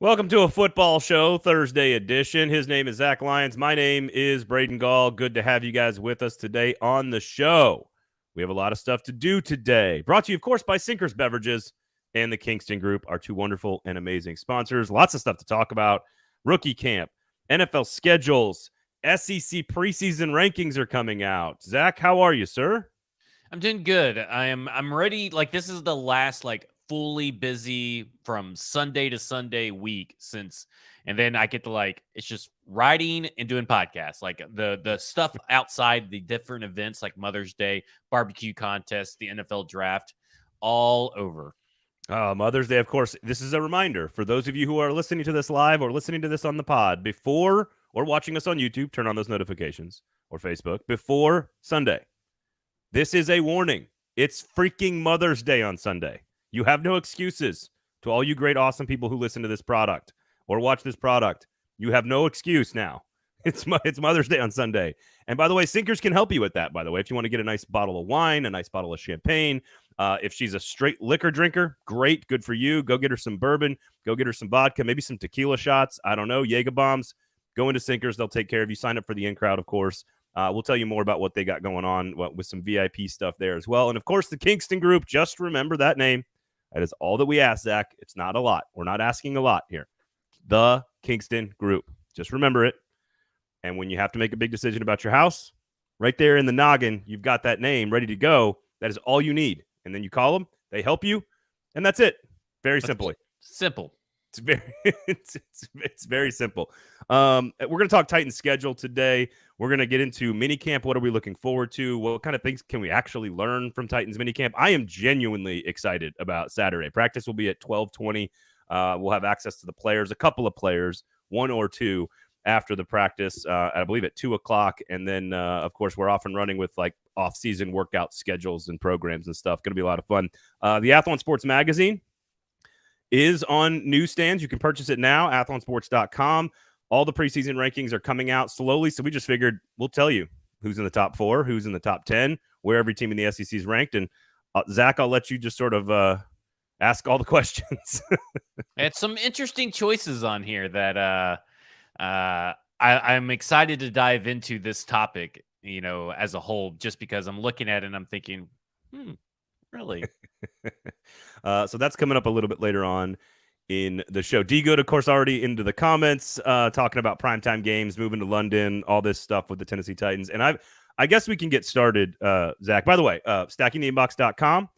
Welcome to a football show, Thursday edition. His name is Zach Lyons. My name is Braden Gall. Good to have you guys with us today on the show. We have a lot of stuff to do today. Brought to you, of course, by Sinkers Beverages and the Kingston Group, our two wonderful and amazing sponsors. Lots of stuff to talk about. Rookie camp, NFL schedules, SEC preseason rankings are coming out. Zach, how are you, sir? I'm doing good. I'm ready. Like, this is the last fully busy from Sunday to Sunday week and then I get to it's just writing and doing podcasts. Like the stuff outside the different events like Mother's Day, barbecue contest, the NFL draft, all over. Mother's Day, of course. This is a reminder for those of you who are listening to this live or listening to this on the pod before or watching us on YouTube, turn on those notifications, or Facebook before Sunday. This is a warning. It's freaking Mother's Day on Sunday. You have no excuses. To all you great, awesome people who listen to this product or watch this product, you have no excuse now. It's Mother's Day on Sunday. And by the way, Sinkers can help you with that, by the way. If you want to get a nice bottle of wine, a nice bottle of champagne, if she's a straight liquor drinker, great, good for you. Go get her some bourbon. Go get her some vodka, maybe some tequila shots. I don't know, Jaeger bombs. Go into Sinkers. They'll take care of you. Sign up for the in-crowd, of course. We'll tell you more about what they got going on with some VIP stuff there as well. And, of course, the Kingston Group. Just remember that name. That is all that we ask, Zach. It's not a lot. We're not asking a lot here. The Kingston Group. Just remember it. And when you have to make a big decision about your house, right there in the noggin, you've got that name ready to go. That is all you need. And then you call them. They help you. And that's it. Very simply. Simple. It's very it's very simple. We're going to talk Titans schedule today. We're going to get into minicamp. What are we looking forward to? What kind of things can we actually learn from Titans minicamp? I am genuinely excited about Saturday. Practice will be at 12:20. We'll have access to the players, a couple of players, one or two after the practice, I believe at 2:00. And then, of course, we're off and running with off-season workout schedules and programs and stuff. Going to be a lot of fun. The Athlon Sports magazine is on newsstands. You can purchase it now, athlonsports.com. All the preseason rankings are coming out slowly, so we just figured we'll tell you who's in the top 4, who's in the top 10, where every team in the SEC is ranked. And, Zach, I'll let you just sort of ask all the questions. It's some interesting choices on here that I'm excited to dive into this topic, as a whole, just because I'm looking at it and I'm thinking, really? So that's coming up a little bit later on in the show. D-Good, of course, already into the comments, talking about primetime games, moving to London, all this stuff with the Tennessee Titans. And I guess we can get started, Zach. By the way, stackingtheinbox.com,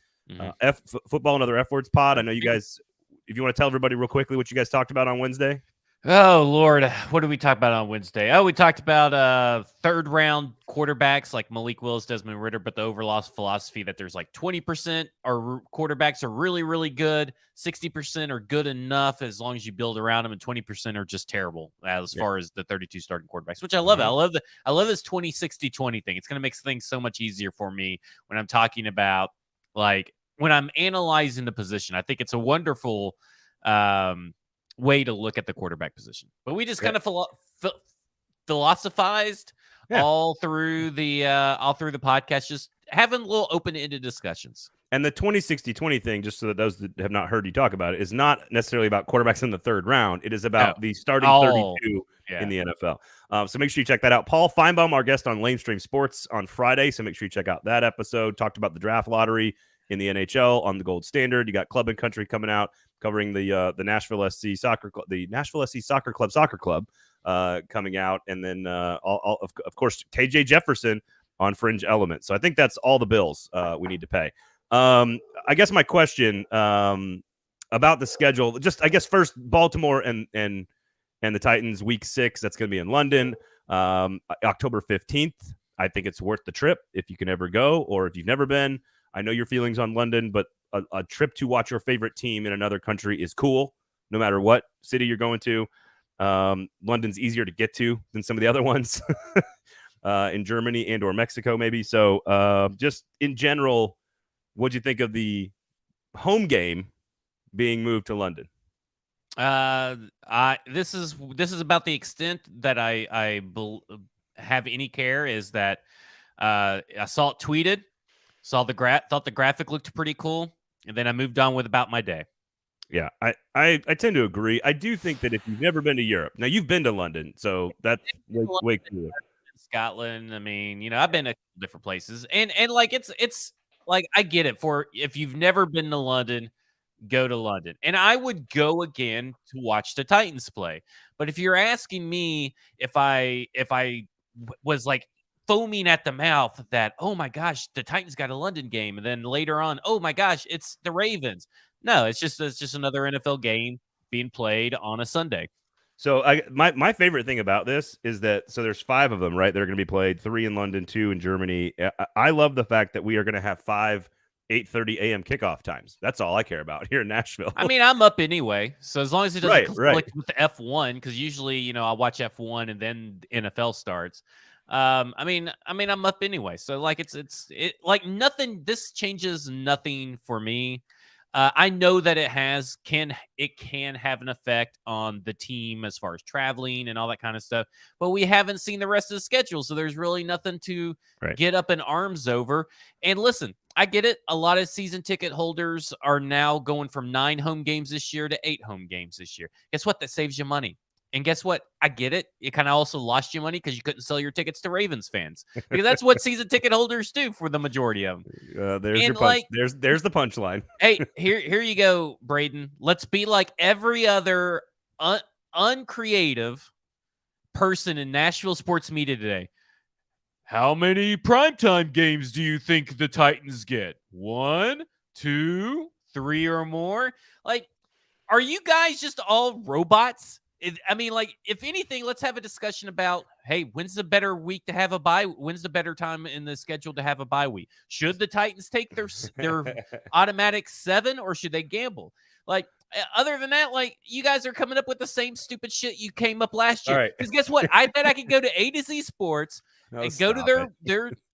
football and other F words pod. I know you guys, if you want to tell everybody real quickly what you guys talked about on Wednesday. Oh, Lord. What did we talk about on Wednesday? Oh, we talked about third-round quarterbacks like Malik Willis, Desmond Ridder, but the overall philosophy that there's 20% are quarterbacks are really, really good, 60% are good enough as long as you build around them, and 20% are just terrible as far as the 32 starting quarterbacks, which I love. Mm-hmm. I love this 20-60-20 thing. It's going to make things so much easier for me when I'm talking about, when I'm analyzing the position. I think it's a wonderful way to look at the quarterback position. But we just kind of philosophized all through the podcast, just having little open-ended discussions. And the 20-60-20 thing, just so that those that have not heard you talk about it, is not necessarily about quarterbacks in the third round. It is about the starting 32 in the NFL. So make sure you check that out. Paul Feinbaum, our guest on Lamestream Sports on Friday, so make sure you check out that episode. Talked about the draft lottery in the NHL on the Gold Standard. You got Club and Country coming out, covering the Nashville SC Soccer Club, the Nashville SC Soccer Club coming out, and then of course KJ Jefferson on Fringe Element. So I think that's all the bills we need to pay. I guess my question about the schedule, just I guess first Baltimore and the Titans week 6. That's going to be in London, October 15th. I think it's worth the trip if you can ever go, or if you've never been. I know your feelings on London, but a trip to watch your favorite team in another country is cool, no matter what city you're going to. London's easier to get to than some of the other ones in Germany and or Mexico, maybe. So just in general, what'd you think of the home game being moved to London? This is about the extent that I have any care, is that I saw it tweeted. Thought the graphic looked pretty cool, and then I moved on with about my day. Yeah, I tend to agree. I do think that if you've never been to Europe, now you've been to London, so that's way cooler. Scotland. I mean, I've been to different places, and like it's like I get it. For if you've never been to London, go to London, and I would go again to watch the Titans play. But if you're asking me if I was like foaming at the mouth that, oh my gosh, the Titans got a London game, and then later on, oh my gosh, it's the Ravens. No, it's just another NFL game being played on a Sunday. So my favorite thing about this is that there's 5 of them, right? They're going to be played, 3 in London, 2 in Germany. I love the fact that we are going to have 5 8:30 a.m. kickoff times. That's all I care about here in Nashville. I mean, I'm up anyway, so as long as it doesn't right. conflict with the F1, because usually, I watch F1 and then the NFL starts. I mean, I'm up anyway, so like it's like nothing. This changes nothing for me. I know that it can have an effect on the team as far as traveling and all that kind of stuff, but we haven't seen the rest of the schedule, so there's really nothing to get up in arms over. And listen, I get it. A lot of season ticket holders are now going from 9 home games this year to 8 home games this year. Guess what? That saves you money. And guess what? I get it. It kind of also lost you money because you couldn't sell your tickets to Ravens fans, because that's what season ticket holders do for the majority of them. There's your punch. There's the punchline. Hey, here you go, Braden. Let's be like every other uncreative person in Nashville sports media today. How many primetime games do you think the Titans get? 1, 2, 3 or more? Like, are you guys just all robots? I mean, like, if anything, let's have a discussion about, hey, when's the better week to have a bye? When's the better time in the schedule to have a bye week? Should the Titans take their automatic 7, or should they gamble? Like, other than that, like, you guys are coming up with the same stupid shit you came up last year. Because guess what? I bet I could go to A to Z Sports and go to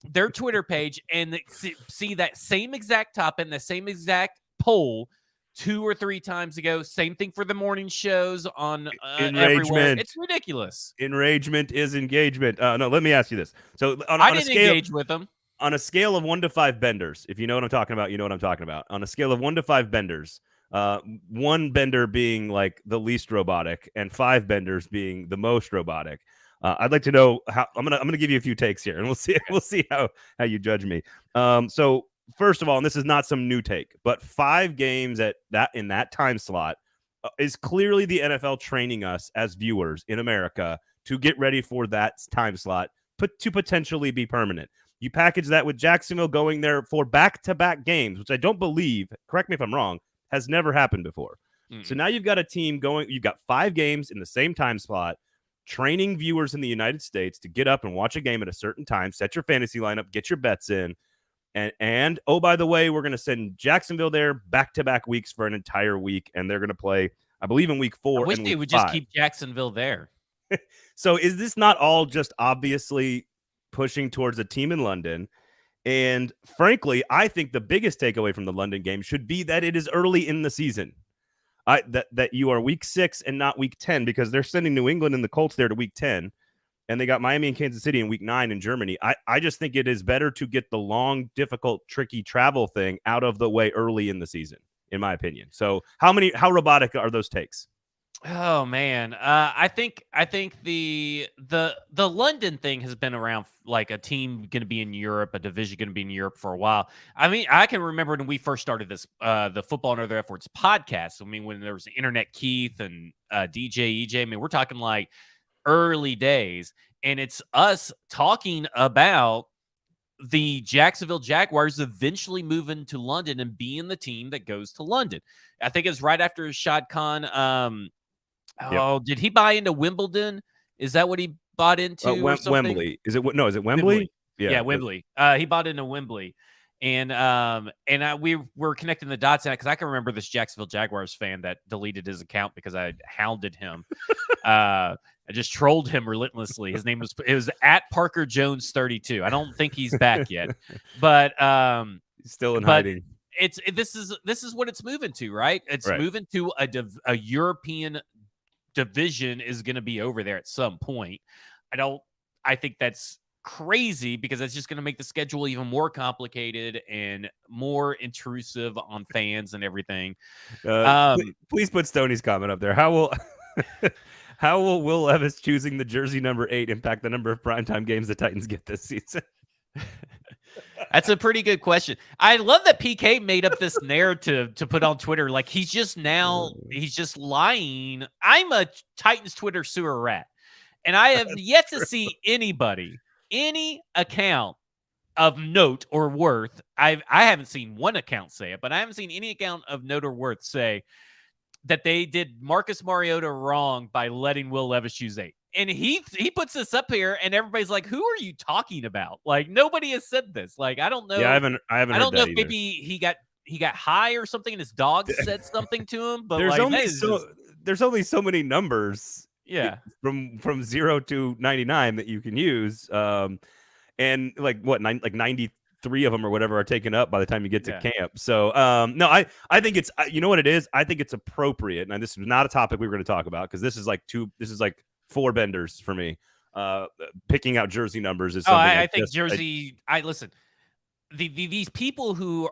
their Twitter page and see that same exact top and the same exact poll 2 or 3 times ago. Same thing for the morning shows on everywhere. It's ridiculous. Enragement is engagement. No, let me ask you this. So I didn't engage with them. On a scale of 1 to 5 benders, if you know what I'm talking about, you know what I'm talking about. On a scale of 1 to 5 benders, 1 bender being like the least robotic and 5 benders being the most robotic. I'd like to know how. I'm gonna give you a few takes here, and we'll see how you judge me. So first of all, and this is not some new take, but 5 games in that time slot is clearly the NFL training us as viewers in America to get ready for that time slot to potentially be permanent. You package that with Jacksonville going there for back-to-back games, which I don't believe, correct me if I'm wrong, has never happened before. So now you've got a team you've got 5 games in the same time slot, training viewers in the United States to get up and watch a game at a certain time, set your fantasy lineup, get your bets in. And oh, by the way, we're going to send Jacksonville there back-to-back weeks for an entire week, and they're going to play, I believe, in week 4. I wish they would just keep Jacksonville there. So is this not all just obviously pushing towards a team in London? And frankly, I think the biggest takeaway from the London game should be that it is early in the season. That you are week 6 and not week 10, because they're sending New England and the Colts there to week 10. And they got Miami and Kansas City in week 9 in Germany. I just think it is better to get the long, difficult, tricky travel thing out of the way early in the season, in my opinion. So how robotic are those takes? Oh man. I think the London thing has been around, like a team going to be in Europe, a division going to be in Europe for a while. I mean, I can remember when we first started this, the Football and Other Efforts podcast. I mean, when there was Internet Keith and DJ EJ, I mean, we're talking like early days, and it's us talking about the Jacksonville Jaguars eventually moving to London and being the team that goes to London. I think it's right after Shad Khan. Did he buy into Wimbledon? Is that what he bought into? Wembley. Is it Wembley? Wembley. Yeah, Wembley. He bought into Wembley. And we were connecting the dots because I can remember this Jacksonville Jaguars fan that deleted his account because I hounded him. I just trolled him relentlessly. His name was at Parker Jones 32. I don't think he's back yet, but he's still in hiding. This is what it's moving to, right? It's moving to a European division is going to be over there at some point. I think that's crazy because that's just going to make the schedule even more complicated and more intrusive on fans and everything. Please put Stoney's comment up there. How will Will Levis choosing the jersey number 8 impact the number of primetime games the Titans get this season? That's a pretty good question. I love that PK made up this narrative to put on Twitter. Like he's just lying. I'm a Titans Twitter sewer rat, and I have yet to see any account of note or worth. I haven't seen one account say it, but I haven't seen any account of note or worth say that they did Marcus Mariota wrong by letting Will Levis choose 8. And he puts this up here, and everybody's like, "Who are you talking about?" Like nobody has said this. Like I don't know. Yeah, I haven't. I don't know if maybe he got high or something, and his dog said something to him. But there's only so many numbers. Yeah, from 0 to 99 that you can use, and like 93 of them or whatever are taken up by the time you get to camp. So no, I think it's you know what it is. I think it's appropriate, and this is not a topic we were going to talk about because this is like 4 benders for me. Picking out jersey numbers is something. I think jersey. Listen. These people who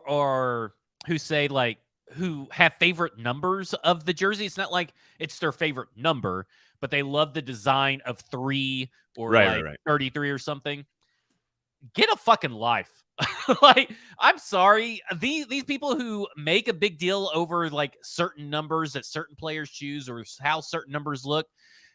say like who have favorite numbers of the jersey. It's not like it's their favorite number, but they love the design of 3 or 33 or something. Get a fucking life. Like, I'm sorry. These people who make a big deal over like certain numbers that certain players choose or how certain numbers look,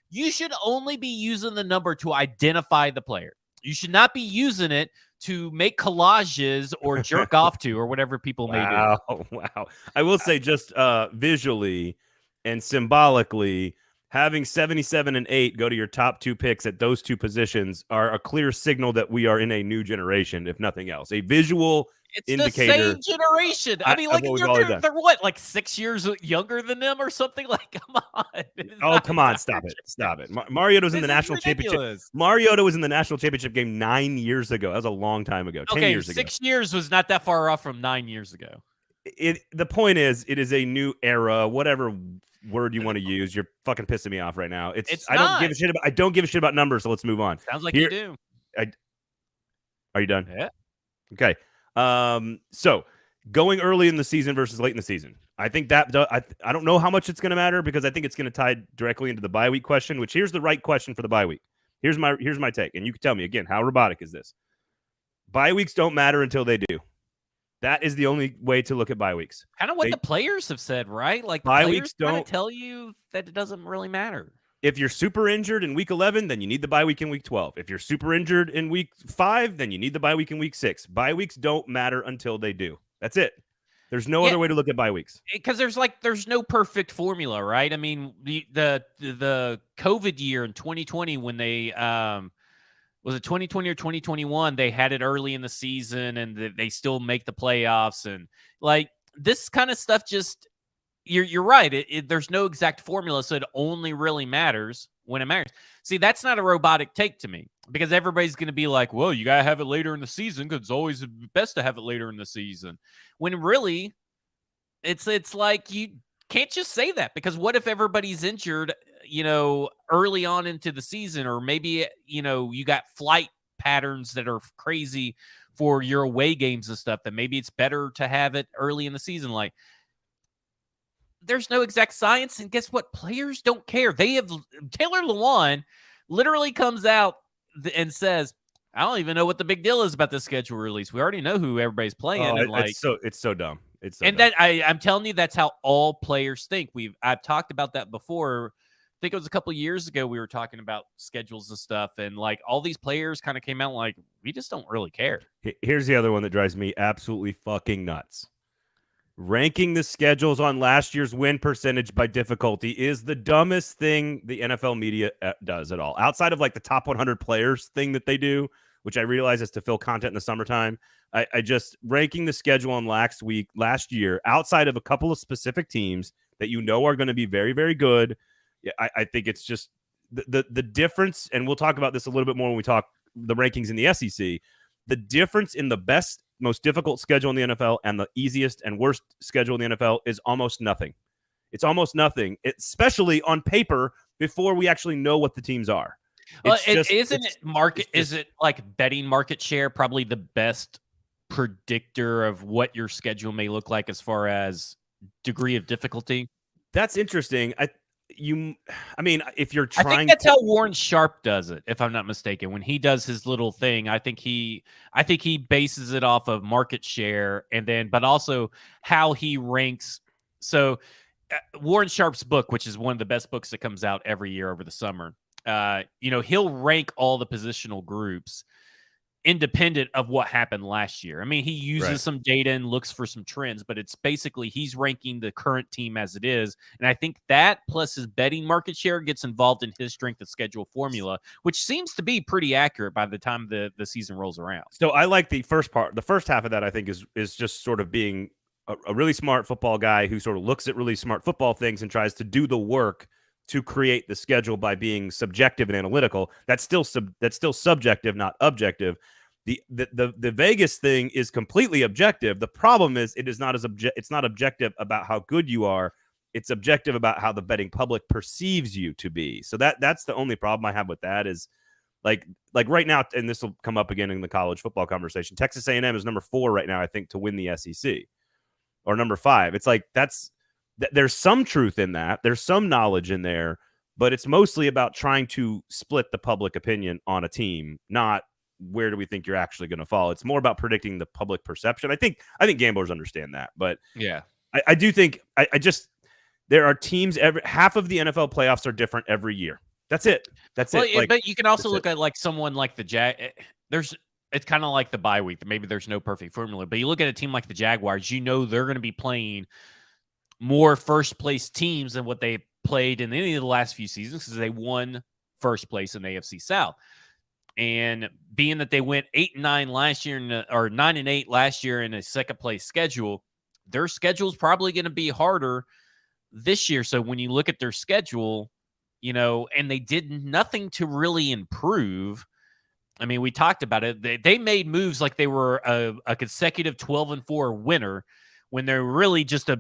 you should only be using the number to identify the player. You should not be using it to make collages or jerk off to or whatever people may do. Wow. I will say just visually and symbolically, having 77 and 8 go to your top 2 picks at those 2 positions are a clear signal that we are in a new generation, if nothing else. A visual indicator. The same generation. I mean, like they're what, like 6 years younger than them or something? Like, come on. Oh, come on. Stop it. Mariota was in the national championship. Mariota was in the national championship game 9 years ago. That was a long time ago. 10 years ago. 6 years was not that far off from 9 years ago. The point is, it is a new era, whatever word you want to use. You're fucking pissing me off right now. I don't give a shit about numbers, so let's move on. Sounds like you do. Are you done? Yeah. Okay. So going early in the season versus late in the season, I think that I don't know how much it's going to matter because I think it's going to tie directly into the bye week question, which here's the right question for the bye week. Here's my take. And you can tell me again, how robotic is this? Bye weeks don't matter until they do. That is the only way to look at bye weeks. Kind of what the players have said, right? Like bye weeks don't tell you that it doesn't really matter. If you're super injured in week 11, then you need the bye week in week 12. If you're super injured in week 5, then you need the bye week in week 6. Bye weeks don't matter until they do. That's it. There's no other way to look at bye weeks. Because there's no perfect formula, right? I mean, the COVID year in 2020 when they was it 2020 or 2021, they had it early in the season and they still make the playoffs, and like this kind of stuff just you're right. There's no exact formula, so it only really matters when it matters. See, that's not a robotic take to me because everybody's going to be like, well, you got to have it later in the season because it's always best to have it later in the season. When really, it's like you can't just say that because what if everybody's injured, early on into the season, or maybe, you got flight patterns that are crazy for your away games and stuff, that maybe it's better to have it early in the season. Like, there's no exact science, and guess what? Players don't care. Taylor Lewan literally comes out and says, I don't even know what the big deal is about this schedule release. We already know who everybody's playing. It's so dumb. I'm telling you, that's how all players think. I've talked about that before. I think it was a couple of years ago we were talking about schedules and stuff, and like all these players kind of came out like, we just don't really care. Here's the other one that drives me absolutely fucking nuts. Ranking the schedules on last year's win percentage by difficulty is the dumbest thing the NFL media does at all. Outside of like the top 100 players thing that they do, which I realize is to fill content in the summertime. I just ranking the schedule on last year, outside of a couple of specific teams that are going to be very, very good. I think it's just the difference, and we'll talk about this a little bit more when we talk the rankings in the SEC. The difference in the best, most difficult schedule in the NFL and the easiest and worst schedule in the NFL is almost nothing. It's almost nothing, especially on paper before we actually know what the teams are. Well, isn't it market? Is it like betting market share probably the best predictor of what your schedule may look like as far as degree of difficulty? That's interesting. I mean, if you're trying, I think that's how Warren Sharp does it, if I'm not mistaken. When he does his little thing, I think he bases it off of market share but also how he ranks. So Warren Sharp's book, which is one of the best books that comes out every year over the summer, he'll rank all the positional groups independent of what happened last year. I mean, he uses some data and looks for some trends, but it's basically he's ranking the current team as it is. And I think that plus his betting market share gets involved in his strength of schedule formula, which seems to be pretty accurate by the time the season rolls around. So I like the first part. The first half of that, I think, is just sort of being a really smart football guy who sort of looks at really smart football things and tries to do the work to create the schedule by being subjective and analytical. That's still subjective, not objective. The Vegas thing is completely objective. The problem is it's not objective about how good you are. It's objective about how the betting public perceives you to be. So that's the only problem I have with that is like right now, and this will come up again in the college football conversation. Texas A&M is number 4 right now, I think, to win the SEC, or number 5. It's like there's some truth in that. There's some knowledge in there, but it's mostly about trying to split the public opinion on a team, not where do we think you're actually going to fall. It's more about predicting the public perception. I think gamblers understand that, but yeah, I do think there are teams half of the NFL playoffs are different every year. That's it. But you can also look at like someone like the it's kind of like the bye week. Maybe there's no perfect formula, but you look at a team like the Jaguars, they're going to be playing more first place teams than what they played in any of the last few seasons because they won first place in the AFC South. And being that they went 8-9 last year, or 9-8 last year in a second place schedule, their schedule is probably going to be harder this year. So when you look at their schedule, and they did nothing to really improve. I mean, we talked about it. They made moves like they were a consecutive 12-4 winner when they're really just a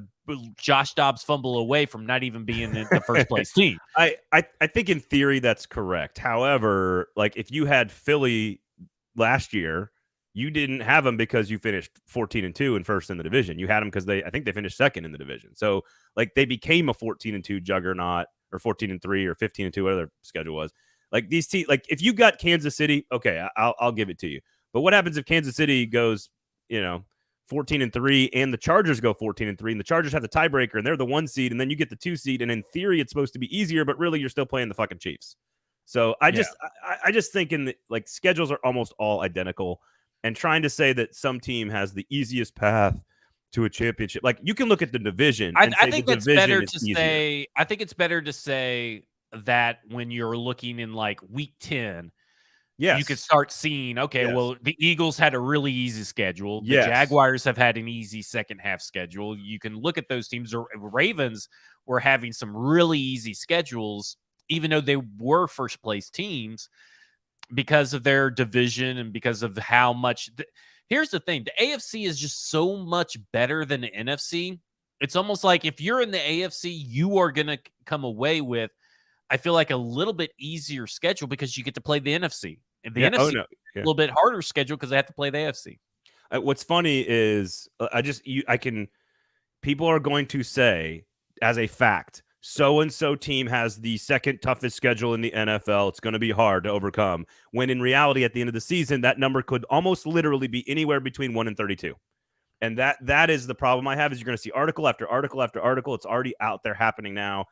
Josh Dobbs fumble away from not even being in the first place team. I think in theory that's correct. However, like if you had Philly last year, you didn't have them because you finished 14-2 and first in the division. You had them because I think they finished second in the division. So like they became a 14-2 juggernaut, or 14-3 or 15-2, whatever their schedule was. Like these teams, like if you got Kansas City, okay, I'll give it to you. But what happens if Kansas City goes, 14-3 and the Chargers go 14-3 and the Chargers have the tiebreaker and they're the 1 seed and then you get the 2 seed and in theory it's supposed to be easier, but really you're still playing the fucking Chiefs. So I just think like schedules are almost all identical, and trying to say that some team has the easiest path to a championship, like you can look at the division. I think it's better to say. I think it's better to say that when you're looking in like week 10. Yes. You could start seeing, well, the Eagles had a really easy schedule. The Jaguars have had an easy second half schedule. You can look at those teams. The Ravens were having some really easy schedules, even though they were first place teams, because of their division and because of how much. Here's the thing. The AFC is just so much better than the NFC. It's almost like if you're in the AFC, you are going to come away with, I feel like, a little bit easier schedule because you get to play the NFC. And the NFC a little bit harder schedule because they have to play the AFC. What's funny is people are going to say as a fact, so-and-so team has the second toughest schedule in the NFL. It's going to be hard to overcome. When in reality, at the end of the season, that number could almost literally be anywhere between 1 and 32. And that is the problem I have, is you're going to see article after article after article. It's already out there happening now.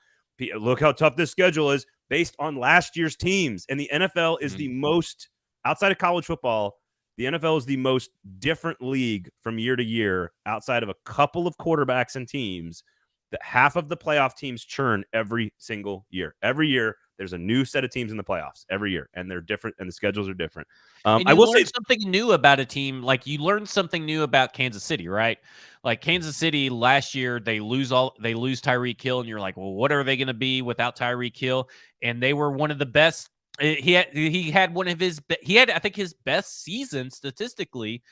Look how tough this schedule is based on last year's teams. And the NFL is the most, outside of college football, the NFL is the most different league from year to year, outside of a couple of quarterbacks and teams, that half of the playoff teams churn every single year. Every year, there's a new set of teams in the playoffs every year, and they're different, and the schedules are different. I will say something new about a team. Like you learned something new about Kansas City, right? Like Kansas City last year, they lose Tyreek Hill, and you're like, well, what are they going to be without Tyreek Hill? And they were one of the best. He had one of his. He had, I think, his best season statistically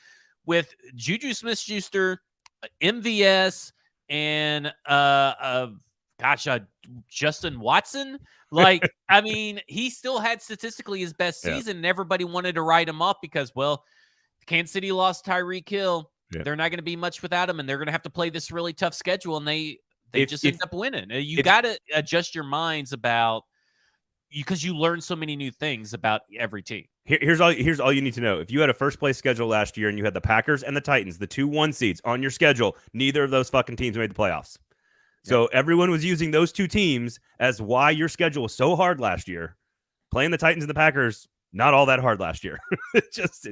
with Juju Smith-Schuster, MVS, and Justin Watson. Like, I mean, he still had statistically his best season, and everybody wanted to write him off because, well, Kansas City lost Tyreek Hill. Yeah. They're not going to be much without him, and they're going to have to play this really tough schedule, and they just end up winning. You got to adjust your minds about because you learn so many new things about every team. Here's all you need to know. If you had a first place schedule last year and you had the Packers and the Titans, the 2-1 seeds on your schedule, neither of those fucking teams made the playoffs. So everyone was using those two teams as why your schedule was so hard last year. Playing the Titans and the Packers, not all that hard last year. It just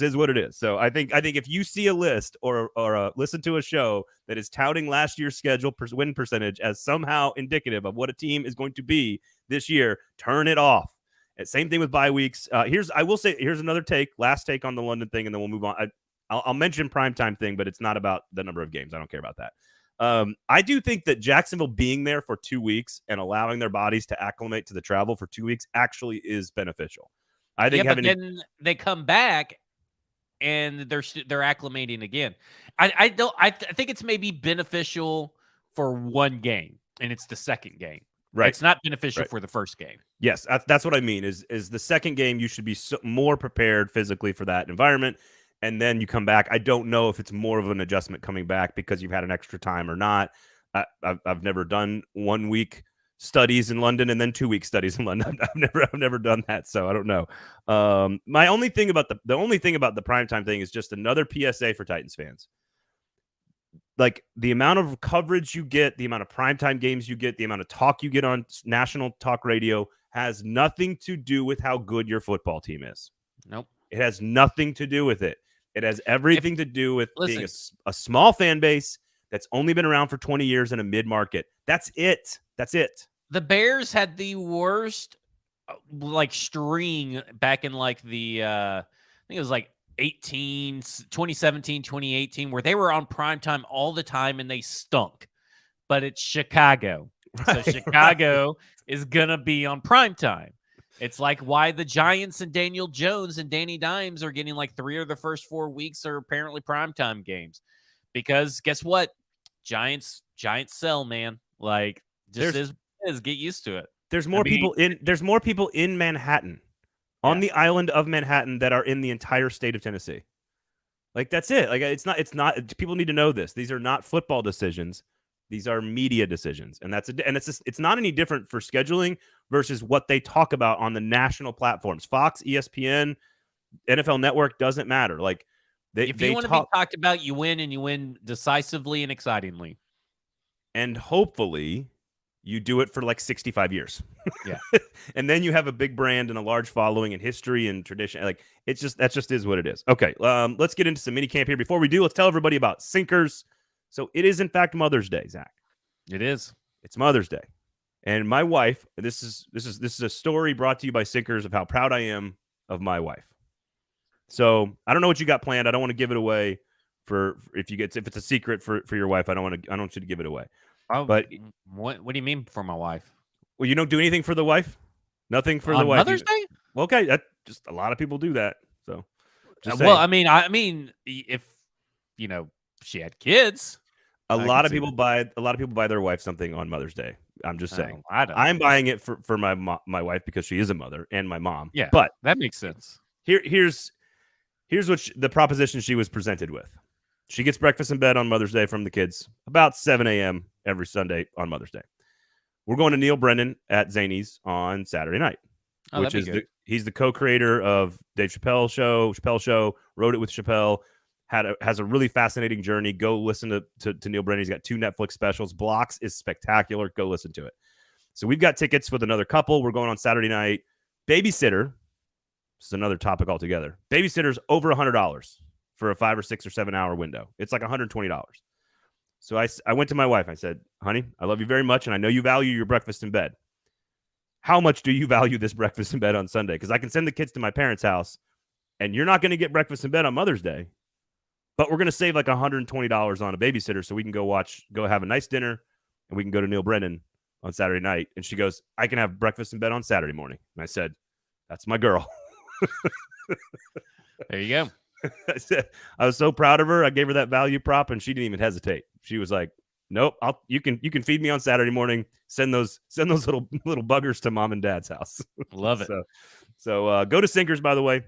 is what it is. So I think if you see a list or listen to a show that is touting last year's schedule win percentage as somehow indicative of what a team is going to be this year, turn it off. And same thing with bye weeks. Here's another last take on the London thing, and then we'll move on. I'll mention primetime thing, but it's not about the number of games. I don't care about that. I do think that Jacksonville being there for 2 weeks and allowing their bodies to acclimate to the travel for 2 weeks actually is beneficial. I think but then they come back and they're acclimating again. I think it's maybe beneficial for one game, and it's the second game. Right. It's not beneficial for the first game. Yes, that's what I mean. Is the second game you should be more prepared physically for that environment. And then you come back. I don't know if it's more of an adjustment coming back because you've had an extra time or not. I've never done 1 week studies in London and then 2 week studies in London. I've never done that, so I don't know. My only thing about the primetime thing is just another PSA for Titans fans. Like the amount of coverage you get, the amount of primetime games you get, the amount of talk you get on national talk radio has nothing to do with how good your football team is. Nope. It has nothing to do with it. It has everything to do with being a small fan base that's only been around for 20 years in a mid-market. That's it. The Bears had the worst string back in I think it was 2017, 2018, where they were on primetime all the time and they stunk. But it's Chicago. So Chicago is going to be on primetime. It's like why the Giants and Daniel Jones and Danny Dimes are getting 3 of the first 4 weeks are apparently primetime games. Because guess what? Giants sell, man. Get used to it. There's more people in Manhattan, on the island of Manhattan, that are in the entire state of Tennessee. That's it. It's not people need to know this. These are not football decisions. These are media decisions, and it's not any different for scheduling versus what they talk about on the national platforms. Fox, ESPN, NFL Network, doesn't matter. If you want to be talked about, you win, and you win decisively and excitingly. And hopefully you do it for 65 years. Yeah. And then you have a big brand and a large following and history and tradition. That just is what it is. Okay. Let's get into some mini camp here. Before we do, let's tell everybody about Sinkers. So it is, in fact, Mother's Day, Zach. It is. It's Mother's Day. And my wife, this is a story brought to you by Sinkers of how proud I am of my wife. So I don't know what you got planned. I don't want to give it away if it's a secret for your wife. I don't want you to give it away. Oh, but what do you mean for my wife? Well, you don't do anything for the wife? Nothing for the wife. Mother's Day? Well, okay, that just a lot of people do that. So well, I mean if she had kids. A lot of people buy their wife something on Mother's Day. I'm just saying. I'm buying it for my wife because she is a mother and my mom. Yeah, but that makes sense. Here's what the proposition she was presented with. She gets breakfast in bed on Mother's Day from the kids about 7 a.m. every Sunday on Mother's Day. We're going to Neil Brennan at Zany's on Saturday night, which is he's the co-creator of Dave Chappelle Show, wrote it with Chappelle. Has a really fascinating journey. Go listen to Neil Brennan. He's got 2 Netflix specials. Blocks is spectacular. Go listen to it. So we've got tickets with another couple. We're going on Saturday night. Babysitter. This is another topic altogether. Babysitter's over $100 for a 5 or 6 or 7 hour window. It's like $120. So I went to my wife. I said, honey, I love you very much, and I know you value your breakfast in bed. How much do you value this breakfast in bed on Sunday? Because I can send the kids to my parents' house, and you're not going to get breakfast in bed on Mother's Day. But we're going to save like $120 on a babysitter so we can go have a nice dinner, and we can go to Neil Brennan on Saturday night. And she goes, I can have breakfast in bed on Saturday morning. And I said, that's my girl. There you go. I was so proud of her. I gave her that value prop, and she didn't even hesitate. She was like, Nope. You can feed me on Saturday morning. Send those little buggers to mom and dad's house. Love it. So go to Sinkers, by the way.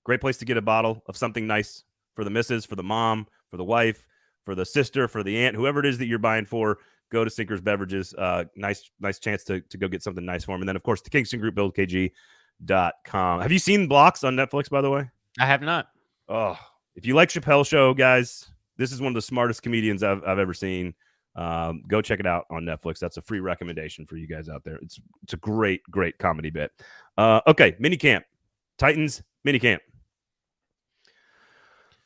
Great place to get a bottle of something nice for the missus, for the mom, for the wife, for the sister, for the aunt, whoever it is that you're buying for. Go to Sinkers Beverages. Nice chance to go get something nice for them. And then, of course, the Kingston Group, BuildKG.com. Have you seen Blocks on Netflix, by the way? I have not. Oh, if you like Chappelle Show, guys, this is one of the smartest comedians I've ever seen. Go check it out on Netflix. That's a free recommendation for you guys out there. It's a great comedy bit. Okay, minicamp. Titans minicamp.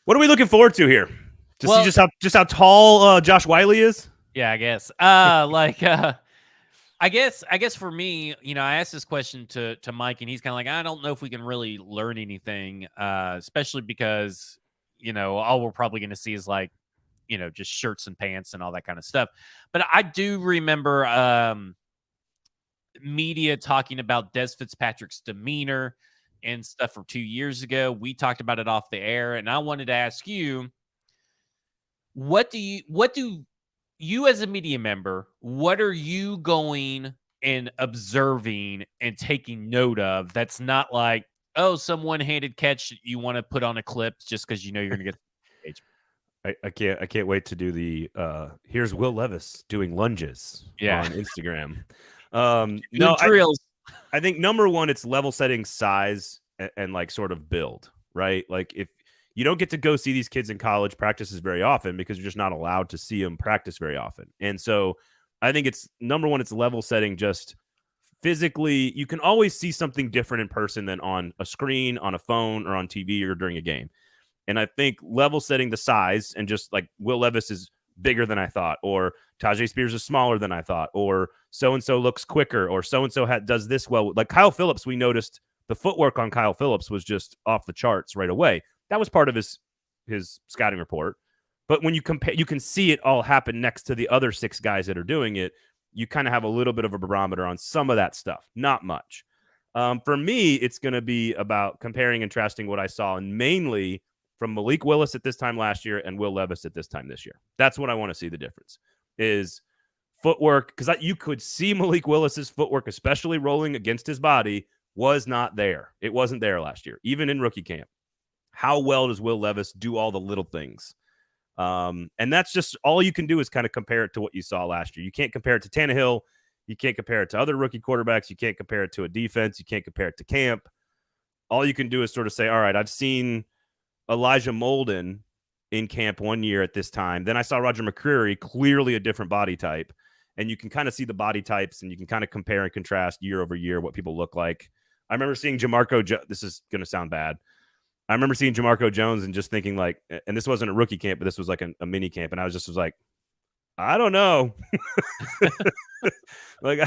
What are we looking forward to here? See just how tall Josh Wiley is? Yeah, I guess. I guess for me, I asked this question to Mike, and he's kind of like, I don't know if we can really learn anything, especially because, all we're probably going to see is like, just shirts and pants and all that kind of stuff. But I do remember media talking about Des Fitzpatrick's demeanor and stuff from 2 years ago. We talked about it off the air, and I wanted to ask you, what do you as a media member, what are you going and observing and taking note of that's not like, oh, some one-handed catch you want to put on a clip just because you're going to get engagement? I can't wait to do the here's Will Levis doing lunges on Instagram. Drills. I think number one, it's level setting size and like sort of build, right? Like if you don't get to go see these kids in college practices very often because you're just not allowed to see them practice very often. And so I think it's number one, it's level setting just physically. You can always see something different in person than on a screen, on a phone, or on TV or during a game. And I think level setting the size and just like Will Levis is bigger than I thought, or Tajay Spears is smaller than I thought, or so-and-so looks quicker, or so-and-so does this well. Like Kyle Phillips, we noticed the footwork on Kyle Phillips was just off the charts right away. That was part of his scouting report. But when you compare, you can see it all happen next to the other 6 guys that are doing it. You kind of have a little bit of a barometer on some of that stuff. Not much. For me, it's going to be about comparing and contrasting what I saw, and mainly from Malik Willis at this time last year and Will Levis at this time this year. That's what I want to see the difference is footwork, because you could see Malik Willis's footwork, especially rolling against his body, was not there. It wasn't there last year, even in rookie camp. How well does Will Levis do all the little things? And that's just all you can do is kind of compare it to what you saw last year. You can't compare it to Tannehill. You can't compare it to other rookie quarterbacks. You can't compare it to a defense. You can't compare it to camp. All you can do is sort of say, all right, I've seen Elijah Molden in camp 1 year at this time. Then I saw Roger McCreary, clearly a different body type. And you can kind of see the body types and you can kind of compare and contrast year over year what people look like. I remember seeing this is going to sound bad. I remember seeing Jamarco Jones and just thinking like, and this wasn't a rookie camp, but this was like a mini camp. And I was like, I don't know. Like,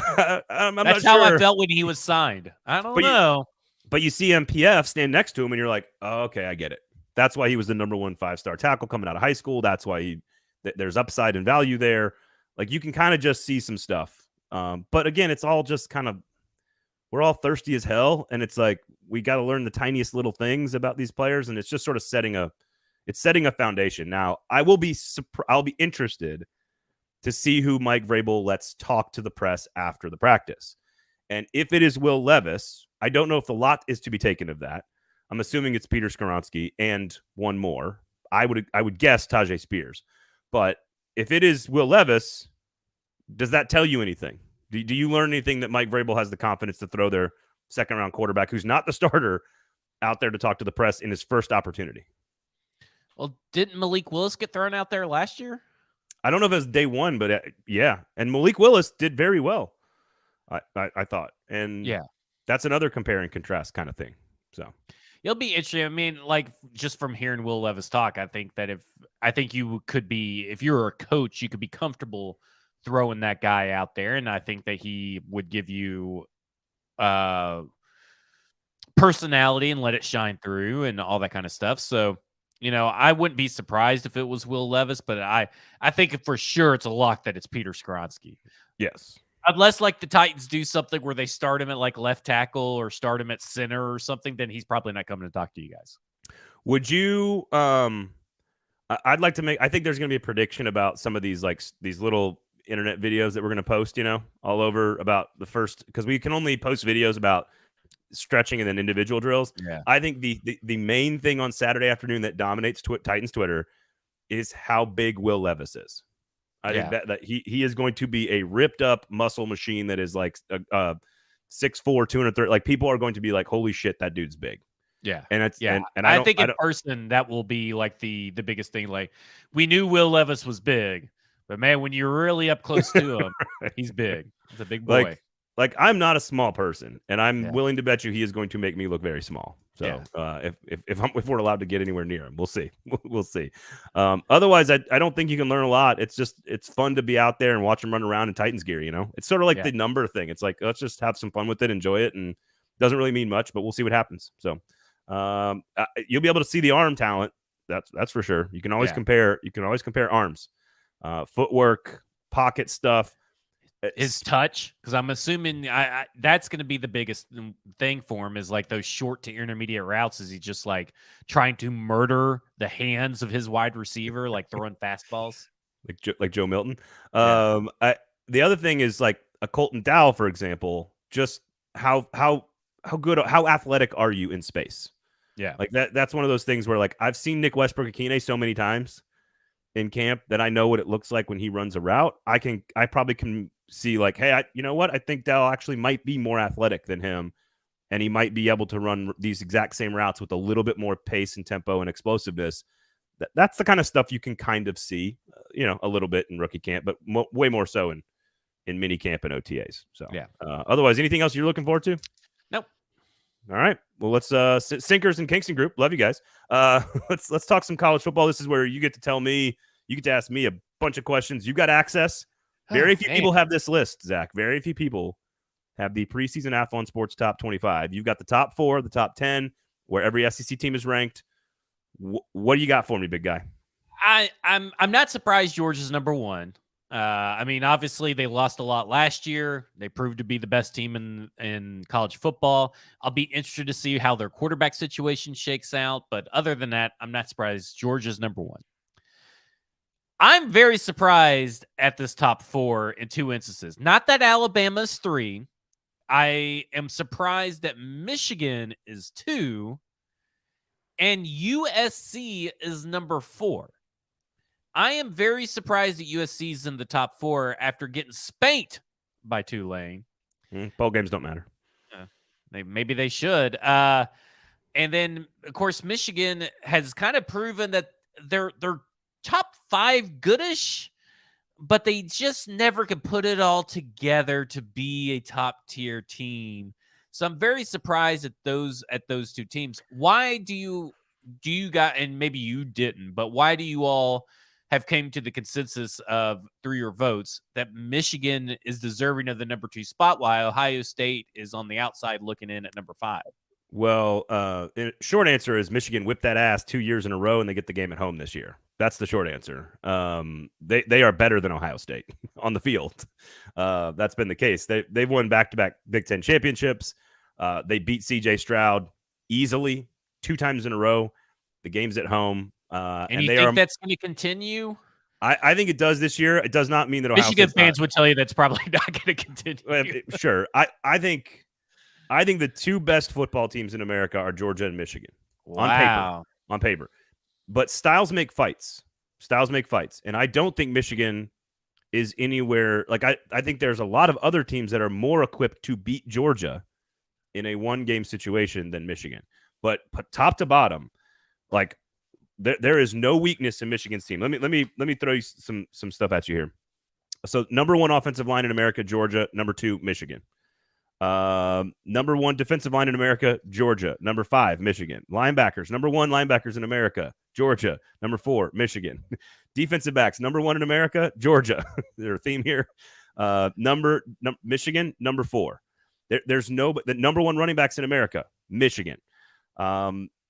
I'm not sure. That's how I felt when he was signed. I don't know. But you see MPF stand next to him and you're like, oh, okay, I get it. That's why he was the number 1 5-star tackle coming out of high school. That's why there's upside and value there. Like you can kind of just see some stuff. But again, it's all just kind of, we're all thirsty as hell. And it's like, we got to learn the tiniest little things about these players. And it's just sort of setting a foundation. Now I'll be interested to see who Mike Vrabel lets talk to the press after the practice. And if it is Will Levis, I don't know if a lot is to be taken of that. I'm assuming it's Peter Skoronski and one more. I would guess Tajay Spears. But if it is Will Levis, does that tell you anything? Do you learn anything that Mike Vrabel has the confidence to throw their second-round quarterback, who's not the starter, out there to talk to the press in his first opportunity? Well, didn't Malik Willis get thrown out there last year? I don't know if it was day 1, but yeah. And Malik Willis did very well, I thought. And yeah, that's another compare and contrast kind of thing. So it'll be interesting. I mean, like just from hearing Will Levis talk, I think you could be, if you're a coach, you could be comfortable throwing that guy out there. And I think that he would give you personality and let it shine through and all that kind of stuff. So, I wouldn't be surprised if it was Will Levis, but I think for sure it's a lock that it's Peter Skoronski. Yes. Unless like the Titans do something where they start him at like left tackle or start him at center or something, then he's probably not coming to talk to you guys. Would you, I'm I'd like to make. I think there's going to be a prediction about some of these these little internet videos that we're going to post, all over about the first, because we can only post videos about stretching and then individual drills. Yeah. I think the main thing on Saturday afternoon that dominates Titans Twitter is how big Will Levis is. I think that he is going to be a ripped up muscle machine that is like 6'4", 230. Like, people are going to be like, holy shit, that dude's big. Yeah. And it's and I think in person that will be like the biggest thing. Like, we knew Will Levis was big, but man, when you're really up close to him, he's big. He's a big boy. Like I'm not a small person, and I'm willing to bet you he is going to make me look very small. So if we're allowed to get anywhere near him, we'll see. We'll see. Otherwise, I don't think you can learn a lot. It's fun to be out there and watch him run around in Titans gear. It's sort of like the number thing. It's like, let's just have some fun with it, enjoy it, and it doesn't really mean much, but we'll see what happens. So you'll be able to see the arm talent. That's for sure. You can always compare. You can always compare arms, footwork, pocket stuff. His touch, because I'm assuming that's going to be the biggest thing for him, is like those short to intermediate routes. Is he just like trying to murder the hands of his wide receiver, like throwing fastballs, like Joe Milton? The other thing is like a Colton Dowell, for example. Just how athletic are you in space? Yeah, like that's one of those things where, like, I've seen Nick Westbrook-Akine so many times in camp that I know what it looks like when he runs a route. I probably can see, like, hey, you know what? I think Dell actually might be more athletic than him, and he might be able to run these exact same routes with a little bit more pace and tempo and explosiveness. That's the kind of stuff you can kind of see, a little bit in rookie camp, but way more so in mini camp and OTAs. So otherwise, anything else you're looking forward to? Nope. All right. Well, let's Sinkers and Kingston group. Love you guys. Let's talk some college football. This is where you get to tell me, you get to ask me a bunch of questions. You got access. Very few people have this list, Zach. Very few people have the preseason Athlon Sports top 25. You've got the top 4, the top 10, where every SEC team is ranked. What do you got for me, big guy? I'm not surprised Georgia's number 1. I mean, obviously they lost a lot last year. They proved to be the best team in college football. I'll be interested to see how their quarterback situation shakes out. But other than that, I'm not surprised Georgia's number 1. I'm very surprised at this top 4 in 2 instances. Not that Alabama's 3. I am surprised that Michigan is 2. And USC is number 4. I am very surprised that USC is in the top 4 after getting spanked by Tulane. Bowl games don't matter. Maybe they should. And then, of course, Michigan has kind of proven that they're top 5 goodish, but they just never could put it all together to be a top tier team. So I'm very surprised at those 2 teams. Why do you got, and maybe you didn't, but why do you all have came to the consensus of, through your votes, that Michigan is deserving of the number 2 spot, while Ohio State is on the outside looking in at number 5? Well, short answer is Michigan whipped that ass 2 years in a row, and they get the game at home this year. That's the short answer. They are better than Ohio State on the field. That's been the case. They've won back-to-back Big Ten championships. They beat C.J. Stroud easily 2 times in a row. The game's at home. And you think that's going to continue? I think it does this year. It does not mean that Ohio Michigan fans would tell you that's probably not going to continue. Sure. I think the 2 best football teams in America are Georgia and Michigan. Wow. On paper. But styles make fights. And I don't think Michigan is anywhere. Like, I think there's a lot of other teams that are more equipped to beat Georgia in a 1-game situation than Michigan. But top to bottom, like, there is no weakness in Michigan's team. Let me throw you some stuff at you here. So, number 1 offensive line in America, Georgia. Number 2, Michigan. Number 1 defensive line in America, Georgia. Number 5, Michigan. Linebackers, number 1 linebackers in America, Georgia. Number 4, Michigan. Defensive backs, number 1 in America, Georgia. Their theme here. Michigan, number 4. There's the number 1 running backs in America, Michigan.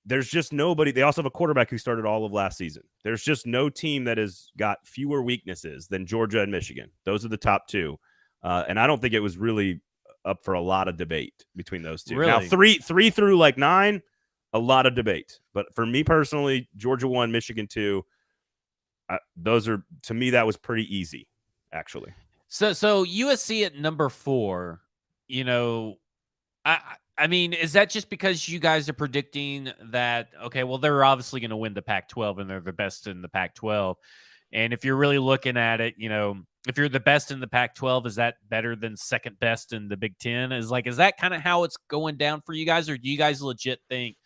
There's just nobody. They also have a quarterback who started all of last season. There's just no team that has got fewer weaknesses than Georgia and Michigan. Those are the top 2. And I don't think it was really up for a lot of debate between those 2. Really? Now, 3 through like 9, a lot of debate. But for me personally, Georgia 1, Michigan 2. those are, to me, that was pretty easy, actually. So USC at number 4, you know, I mean, is that just because you guys are predicting that, okay, well, they're obviously going to win the Pac-12 and they're the best in the Pac-12. And if you're really looking at it, you know, if you're the best in the Pac-12, is that better than second best in the Big Ten? Is that kind of how it's going down for you guys? Or do you guys legit think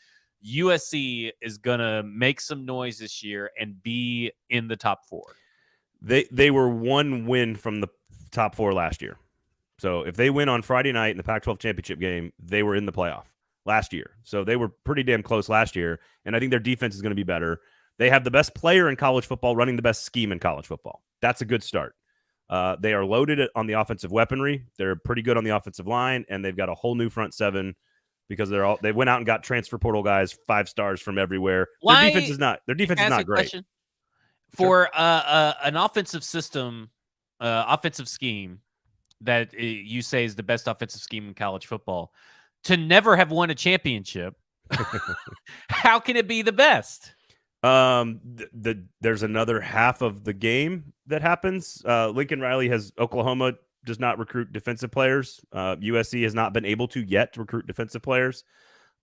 USC is going to make some noise this year and be in the top 4? They were one win from the top 4 last year. So if they win on Friday night in the Pac-12 championship game, they were in the playoff last year. So they were pretty damn close last year, and I think their defense is going to be better. They have the best player in college football running the best scheme in college football. That's a good start. They are loaded on the offensive weaponry. They're pretty good on the offensive line, and they've got a whole new front seven because they went out and got transfer portal guys, 5 stars from everywhere. Their defense is not great. Question? For an offensive system, offensive scheme that you say is the best offensive scheme in college football, to never have won a championship, how can it be the best? There's another half of the game that happens. Lincoln Riley Oklahoma does not recruit defensive players. USC has not been able to yet to recruit defensive players.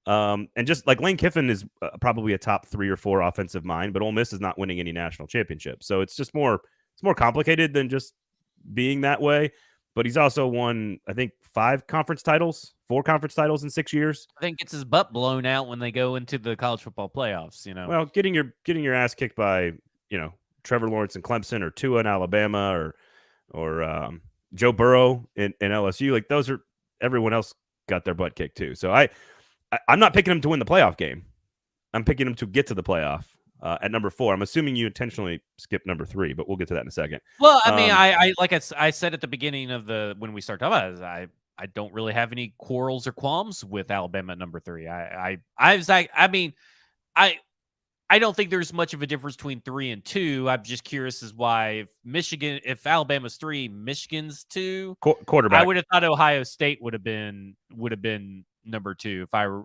And just like Lane Kiffin is probably a top 3 or 4 offensive mind, but Ole Miss is not winning any national championships. So it's just more complicated than just being that way. But he's also won, I think, 4 conference titles in 6 years. I think gets his butt blown out when they go into the college football playoffs, you know. Well, getting your ass kicked by, you know, Trevor Lawrence in Clemson or Tua in Alabama or Joe Burrow in LSU, like those are, everyone else got their butt kicked too. So I'm not picking them to win the playoff game. I'm picking them to get to the playoff. At number 4, I'm assuming you intentionally skipped number 3, but we'll get to that in a second. Well, I mean, I said at the beginning of when we started talking about it, I don't really have any quarrels or qualms with Alabama at number 3. I don't think there's much of a difference between 3 and 2. I'm just curious as why if Alabama's 3, Michigan's 2, quarterback. I would have thought Ohio State would have been number 2 if I were,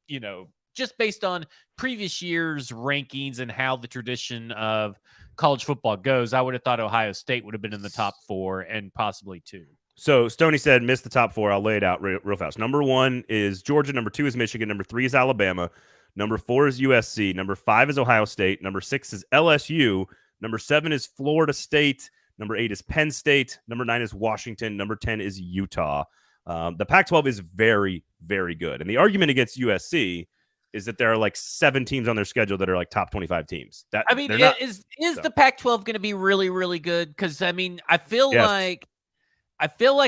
you know, just based on previous years' rankings and how the tradition of college football goes. I would have thought Ohio State would have been in the top 4 and possibly 2. So Stoney said, missed the top 4. I'll lay it out real fast. Number 1 is Georgia. Number 2 is Michigan. Number 3 is Alabama. Number 4 is USC. Number 5 is Ohio State. Number 6 is LSU. Number 7 is Florida State. Number 8 is Penn State. Number 9 is Washington. Number 10 is Utah. The Pac-12 is very, very good. And the argument against USC is that there are like 7 teams on their schedule that are like top 25 teams. Is the Pac-12 going to be really, really good? Because I mean, I feel like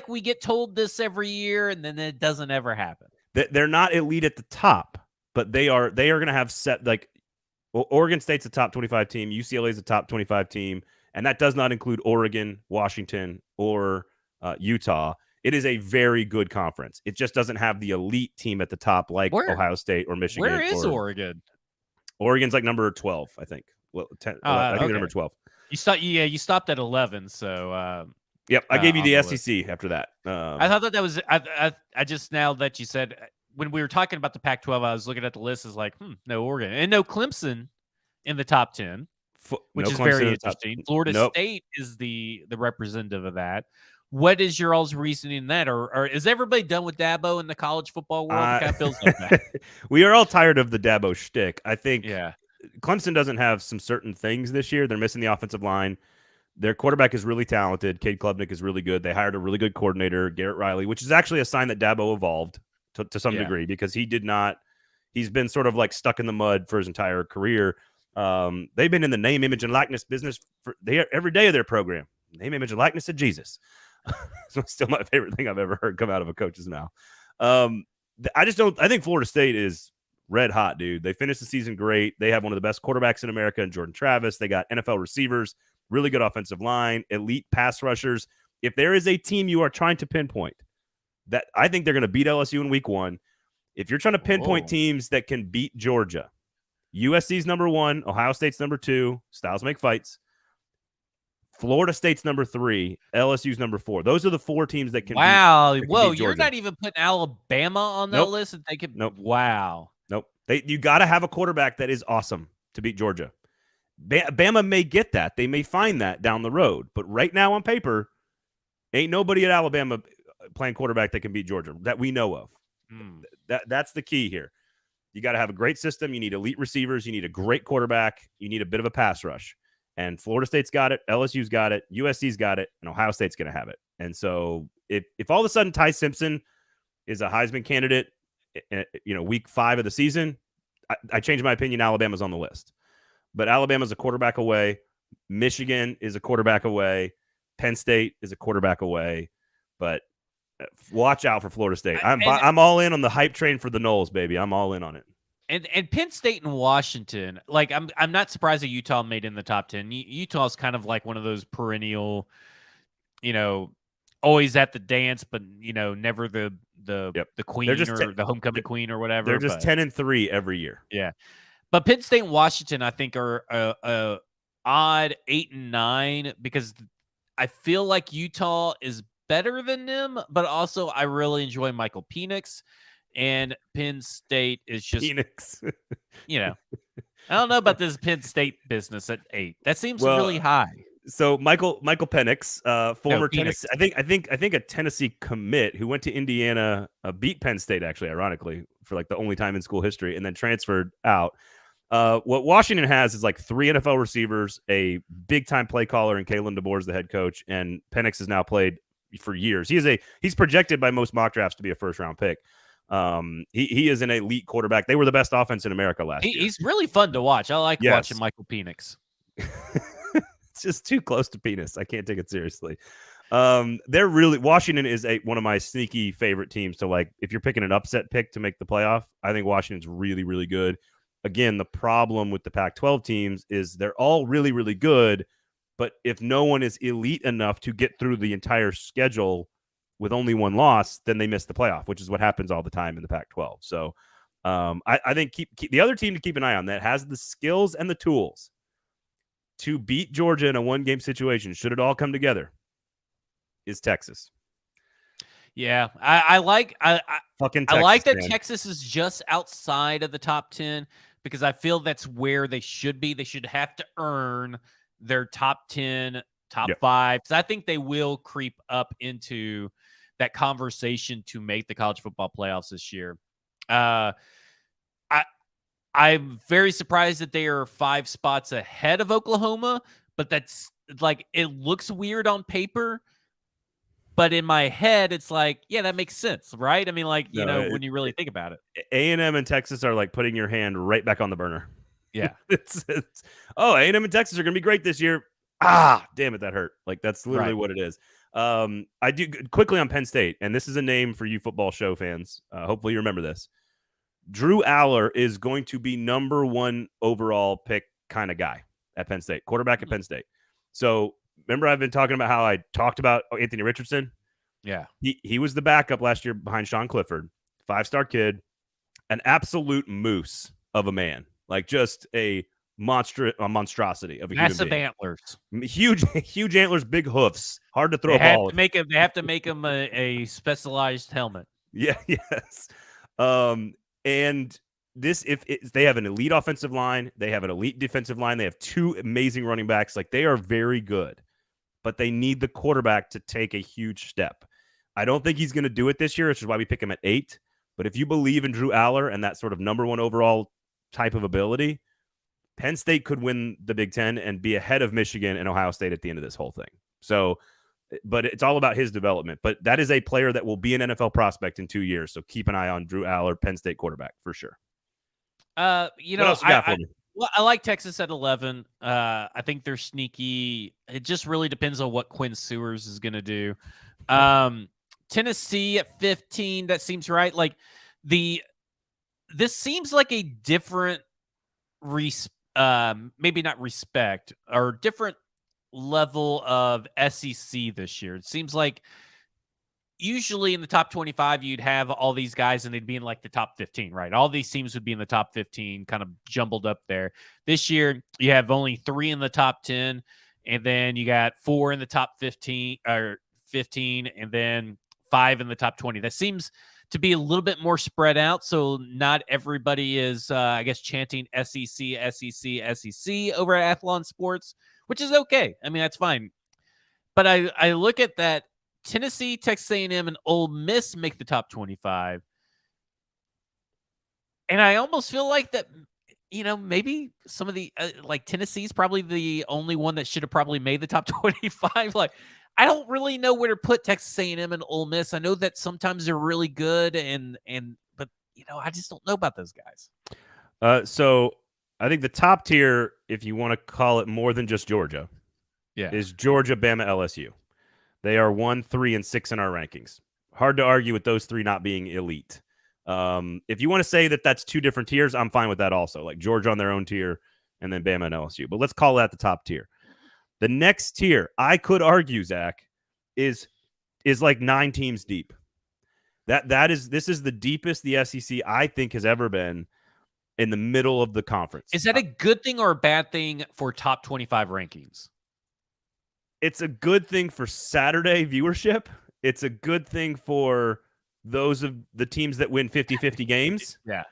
we get told this every year, and then it doesn't ever happen. They're not elite at the top, but they are going to have set, like, Oregon State's a top 25 team, UCLA is a top 25 team, and that does not include Oregon, Washington, or Utah. It is a very good conference. It just doesn't have the elite team at the top like Ohio State or Michigan. Where is Oregon? Oregon's like number 12, I think. Well, 10, I think they're number 12. You stopped at 11, so yep, I gave you the SEC after that. I thought that was I just, now that you said, when we were talking about the Pac-12, I was looking at the list as like, no Oregon and no Clemson in the top 10, which is very interesting. Florida State is the representative of that. What is your all's reasoning in that? Or is everybody done with Dabo in the college football world? It kind of feels like that. We are all tired of the Dabo shtick. I think Clemson doesn't have some certain things this year. They're missing the offensive line. Their quarterback is really talented. Cade Klubnik is really good. They hired a really good coordinator, Garrett Riley, which is actually a sign that Dabo evolved to some degree, because he's been sort of like stuck in the mud for his entire career. They've been in the name, image, and likeness business every day of their program. Name, image, and likeness of Jesus. So it's still my favorite thing I've ever heard come out of a coach's mouth. I think Florida State is red hot, dude. They finished the season great. They have one of the best quarterbacks in America in Jordan Travis. They got NFL receivers, really good offensive line, elite pass rushers. If there is a team you are trying to pinpoint, that I think they're going to beat LSU in week 1. If you're trying to pinpoint teams that can beat Georgia, USC's number 1, Ohio State's number 2, styles make fights. Florida State's number 3, LSU's number 4. Those are the 4 teams that can beat you're not even putting Alabama on that list? That they could. Nope. Wow. Nope. You got to have a quarterback that is awesome to beat Georgia. Bama may get that. They may find that down the road. But right now on paper, ain't nobody at Alabama playing quarterback that can beat Georgia that we know of. That's the key here. You got to have a great system. You need elite receivers. You need a great quarterback. You need a bit of a pass rush. And Florida State's got it. LSU's got it. USC's got it. And Ohio State's going to have it. And so if all of a sudden Ty Simpson is a Heisman candidate, week 5 of the season, I changed my opinion. Alabama's on the list. But Alabama's a quarterback away. Michigan is a quarterback away. Penn State is a quarterback away. But watch out for Florida State. I'm all in on the hype train for the Noles, baby. I'm all in on it. And Penn State and Washington, like I'm not surprised that Utah made it in the top 10. Utah's kind of like one of those perennial, always at the dance, but never the queen or the homecoming queen or whatever. They're just 10-3 every year. Yeah, but Penn State and Washington, I think, are odd 8 and 9 because I feel like Utah is better than them, but also I really enjoy Michael Penix, and Penn State is just Penix. I don't know about this Penn State business at 8. That seems really high. So Michael Penix, former Tennessee, I think a Tennessee commit who went to Indiana, beat Penn State actually, ironically, for like the only time in school history, and then transferred out. What Washington has is like 3 NFL receivers, a big time play caller in Kalen DeBoer is the head coach, and Penix has now played for years. He's projected by most mock drafts to be a first round pick. He is an elite quarterback. They were the best offense in America last year. He's really fun to watch. I like watching Michael Penix. It's just too close to penis. I can't take it seriously. Washington is one of my sneaky favorite teams to like. If you're picking an upset pick to make the playoff, I think Washington's really, really good. Again, the problem with the Pac-12 teams is they're all really, really good. But if no one is elite enough to get through the entire schedule with only one loss, then they miss the playoff, which is what happens all the time in the Pac-12. So I think keep the other team to keep an eye on that has the skills and the tools to beat Georgia in a one-game situation, should it all come together, is Texas. Yeah, I like Texas, I like that man. Texas is just outside of the top 10 because I feel that's where they should be. They should have to earn their top 10, top 5. Because I think they will creep up into that conversation to make the college football playoffs this year. I'm very surprised that they are 5 spots ahead of Oklahoma, but that's like, it looks weird on paper, but in my head, it's like, yeah, that makes sense, right? I mean, like, when you really think about it. A&M and Texas are like putting your hand right back on the burner. Yeah. A&M and Texas are going to be great this year. Damn it, that hurt. Like, that's literally what it is. I do quickly on Penn State, and this is a name for you football show fans. Hopefully you remember this. Drew Aller is going to be number 1 overall pick kind of guy at Penn State, quarterback at Penn State. So remember I've been talking about how I talked about Anthony Richardson? Yeah. He was the backup last year behind Sean Clifford, 5-star kid, an absolute moose of a man, like just a monstrosity of a massive human being. Antlers, huge antlers, big hoofs, hard to throw a ball. They have to make him a specialized helmet. Yeah, yes. And this, if they have an elite offensive line, they have an elite defensive line, they have 2 amazing running backs. Like, they are very good, but they need the quarterback to take a huge step. I don't think he's going to do it this year, which is why we pick him at 8. But if you believe in Drew Aller and that sort of number 1 overall type of ability, Penn State could win the Big Ten and be ahead of Michigan and Ohio State at the end of this whole thing. So, but it's all about his development. But that is a player that will be an NFL prospect in 2 years. So keep an eye on Drew Aller, Penn State quarterback, for sure. What else you got for me? Well, I like Texas at 11. I think they're sneaky. It just really depends on what Quinn Sewers is going to do. Tennessee at 15. That seems right. Like, this seems like a different maybe not respect, or different level of SEC this year. It seems like usually in the top 25, you'd have all these guys and they'd be in like the top 15, right? All these teams would be in the top 15, kind of jumbled up there. This year, you have only 3 in the top 10, and then you got 4 in the top 15, and then 5 in the top 20. That seems to be a little bit more spread out. So not everybody is, I guess, chanting SEC, SEC, SEC over at Athlon Sports, which is okay. I mean, that's fine. But I look at that Tennessee, Texas A&M, and Ole Miss make the top 25. And I almost feel like that, maybe some of the, like Tennessee's probably the only one that should have probably made the top 25. Like, I don't really know where to put Texas A&M and Ole Miss. I know that sometimes they're really good, but I just don't know about those guys. So I think the top tier, if you want to call it more than just Georgia, is Georgia, Bama, LSU. They are 1, 3, and 6 in our rankings. Hard to argue with those three not being elite. If you want to say that that's two different tiers, I'm fine with that also. Like Georgia on their own tier, and then Bama and LSU. But let's call that the top tier. The next tier, I could argue, Zach, is like 9 teams deep. This is the deepest the SEC I think has ever been in the middle of the conference. Is that a good thing or a bad thing for top 25 rankings? It's a good thing for Saturday viewership. It's a good thing for those of the teams that win 50-50 games. Yeah.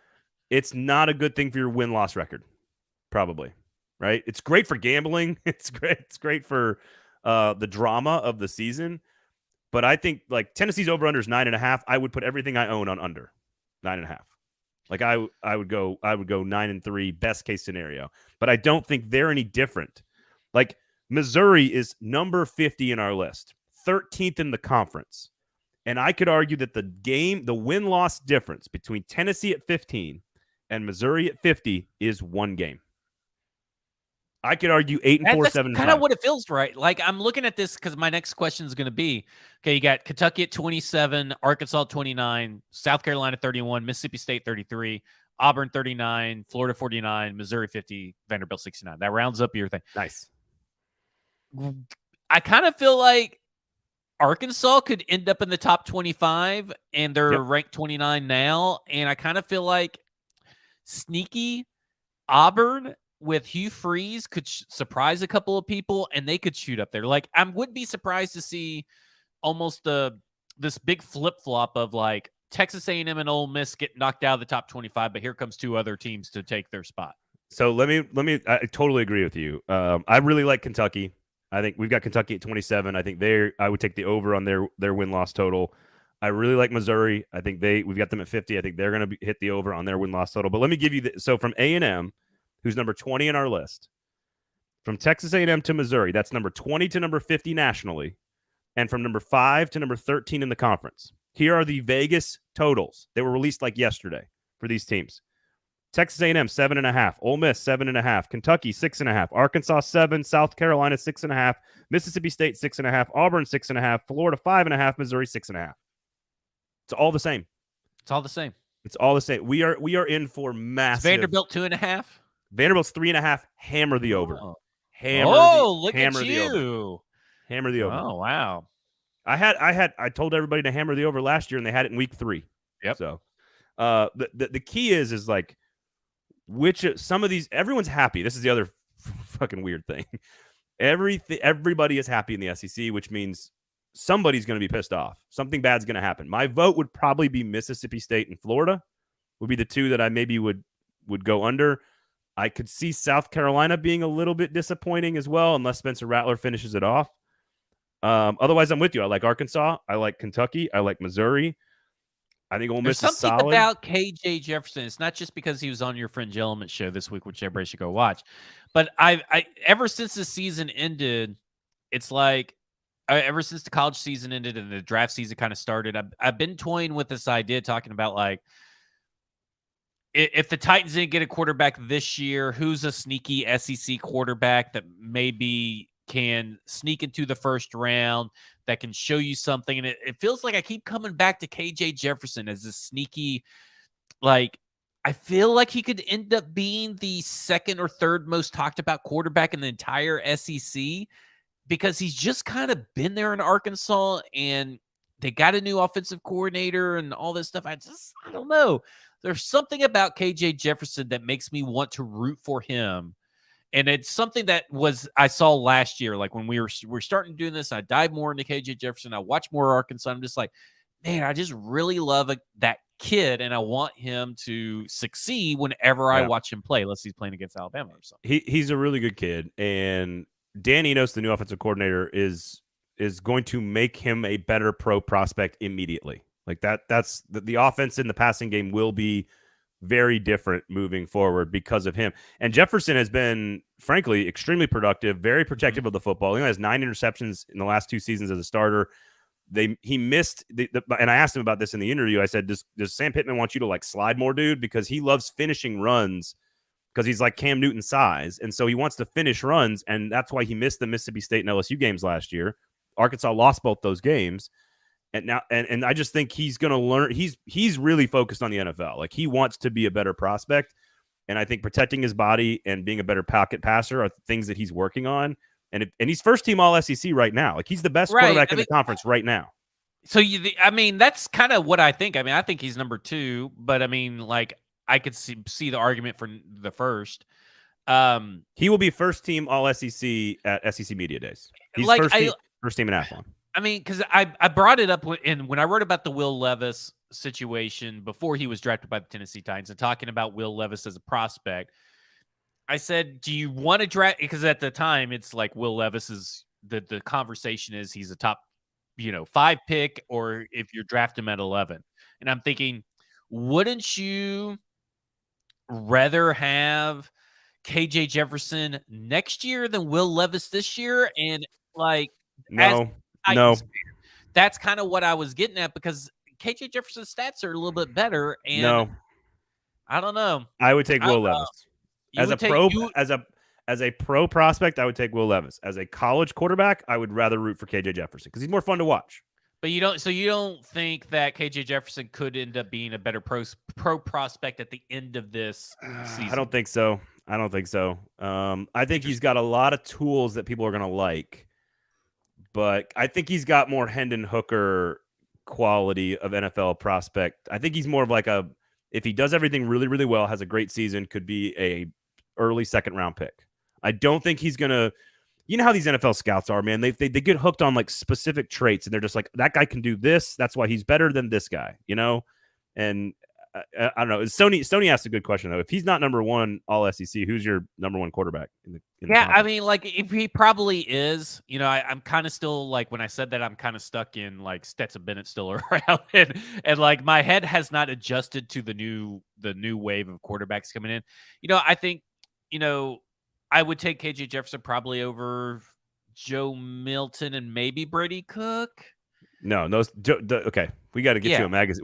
It's not a good thing for your win-loss record, probably. Right? It's great for gambling. It's great for the drama of the season. But I think like Tennessee's over-under is 9.5. I would put everything I own on under 9.5. Like I would go 9-3, best case scenario. But I don't think they're any different. Like Missouri is number 50 in our list, 13th in the conference. And I could argue that the win-loss difference between Tennessee at 15 and Missouri at 50 is 1 game. I could argue 8 and 4, 7 and 5. Kind of what it feels right. Like I'm looking at this because my next question is going to be, okay, you got Kentucky at 27, Arkansas at 29, South Carolina 31, Mississippi State 33, Auburn 39, Florida 49, Missouri 50, Vanderbilt 69. That rounds up your thing. Nice. I kind of feel like Arkansas could end up in the top 25, and they're ranked 29 now. And I kind of feel like sneaky Auburn with Hugh Freeze could surprise a couple of people, and they could shoot up there. Like, I wouldn't be surprised to see almost this big flip-flop of, like, Texas A&M and Ole Miss get knocked out of the top 25, but here comes 2 other teams to take their spot. So let me I totally agree with you. I really like Kentucky. I think we've got Kentucky at 27. I think I would take the over on their win-loss total. I really like Missouri. I think we've got them at 50. I think they're going to hit the over on their win-loss total. But let me give you so from A&M, who's number 20 in our list, from Texas A&M to Missouri, that's number 20 to number 50 nationally, and from number 5 to number 13 in the conference. Here are the Vegas totals. They were released like yesterday for these teams. Texas A&M 7.5, Ole Miss 7.5, Kentucky 6.5, Arkansas 7, South Carolina 6.5, Mississippi State 6.5, Auburn 6.5, Florida 5.5, Missouri 6.5. It's all the same. It's all the same. It's all the same. We are in for massive. Is Vanderbilt 2.5. Vanderbilt's 3.5. Hammer the over. Oh. Hammer look at you. Hammer the over. Oh wow. I told everybody to hammer the over last year, and they had it in week 3. Yep. So, the key is like. Some of these, everyone's happy. This is the other fucking weird thing. Everybody is happy in the SEC, which means somebody's going to be pissed off. Something bad's going to happen. My vote would probably be Mississippi State and Florida would be the 2 that I maybe would go under. I could see South Carolina being a little bit disappointing as well, unless Spencer Rattler finishes it off. Otherwise, I'm with you. I like Arkansas. I like Kentucky. I like Missouri. I think Ole Miss is solid. There's something about KJ Jefferson. It's not just because he was on your Fringe Element show this week, which everybody should go watch. But I ever since the season ended, it's like ever since the college season ended and the draft season kind of started, I've been toying with this idea, talking about like if the Titans didn't get a quarterback this year, who's a sneaky SEC quarterback that maybe can sneak into the first round, that can show you something. And it feels like I keep coming back to KJ Jefferson as a sneaky, like, I feel like he could end up being the 2nd or 3rd most talked about quarterback in the entire SEC because he's just kind of been there in Arkansas and they got a new offensive coordinator and all this stuff. I don't know. There's something about KJ Jefferson that makes me want to root for him. And it's something that I saw last year, like when we're starting doing this, I dive more into KJ Jefferson. I watch more Arkansas. I'm just like, man, I just really love that kid, and I want him to succeed whenever I watch him play, unless he's playing against Alabama or something. He's a really good kid, and Dan Enos, the new offensive coordinator, is going to make him a better pro prospect immediately. Like that's the offense in the passing game will be very different moving forward because of him. And Jefferson has been, frankly, extremely productive, very protective of the football. He has 9 interceptions in the last 2 seasons as a starter. He missed and I asked him about this in the interview. I said, does Sam Pittman want you to like slide more, dude? Because he loves finishing runs because he's like Cam Newton size. And so he wants to finish runs. And that's why he missed the Mississippi State and LSU games last year. Arkansas lost both those games. And now, and I just think he's going to learn. He's really focused on the NFL. Like he wants to be a better prospect. And I think protecting his body and being a better pocket passer are things that he's working on. And he's first team all SEC right now. Like he's the best quarterback in the conference right now. So that's kind of what I think. I mean, I think he's number 2, but I mean, like I could see the argument for the first. He will be first team all SEC at SEC Media Days. He's like first team in Athlon. I mean, because I brought it up when I wrote about the Will Levis situation before he was drafted by the Tennessee Titans and talking about Will Levis as a prospect. I said, do you want to draft? Because at the time, it's like Will Levis is the conversation is he's a top, 5 pick, or if you're draft him at 11. And I'm thinking, wouldn't you rather have KJ Jefferson next year than Will Levis this year? And like, no, that's kind of what I was getting at, because KJ Jefferson's stats are a little bit better. And I don't know. I would take Will Levis. As a pro prospect, I would take Will Levis. As a college quarterback, I would rather root for KJ Jefferson because he's more fun to watch. But you don't think that KJ Jefferson could end up being a better pro prospect at the end of this season? I don't think so. I think he's got a lot of tools that people are going to like, but I think he's got more Hendon Hooker quality of NFL prospect. I think he's more of like if he does everything really, really well, has a great season, could be a early second round pick. I don't think he's gonna. You know how these NFL scouts are, man. They get hooked on like specific traits, and they're just like, that guy can do this. That's why he's better than this guy, And I don't know. Sony asked a good question though. If he's not number 1 all SEC, who's your number 1 quarterback? I mean, like if he probably is, I'm kind of still like when I said that, I'm kind of stuck in like Stetson Bennett still around, and like my head has not adjusted to the new wave of quarterbacks coming in. I think, I would take KJ Jefferson probably over Joe Milton and maybe Brady Cook. No, those okay. We got to get you a magazine.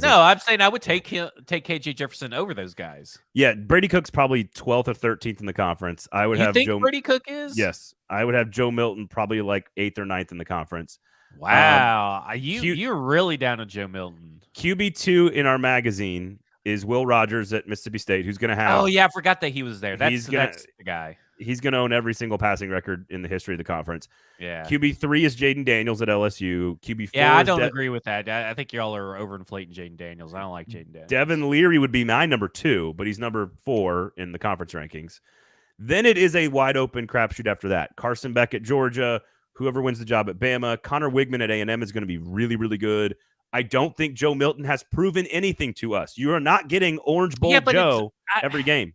No, I'm saying I would take KJ Jefferson over those guys. Yeah, Brady Cook's probably 12th or 13th in the conference. I would have Joe. Brady Cook is? Yes, I would have Joe Milton probably like 8th or 9th in the conference. Wow, you're really down on Joe Milton. QB2 in our magazine is Will Rogers at Mississippi State, who's going to have. Oh yeah, I forgot that he was there. That's the guy. He's going to own every single passing record in the history of the conference. Yeah. QB3 is Jaden Daniels at LSU. QB4. Yeah, I don't agree with that. I think y'all are overinflating Jaden Daniels. I don't like Jaden Daniels. Devin Leary would be my number 2, but he's number 4 in the conference rankings. Then it is a wide open crapshoot after that. Carson Beck at Georgia. Whoever wins the job at Bama. Connor Wigman at A&M is going to be really, really good. I don't think Joe Milton has proven anything to us. You are not getting Orange Bowl Joe every game.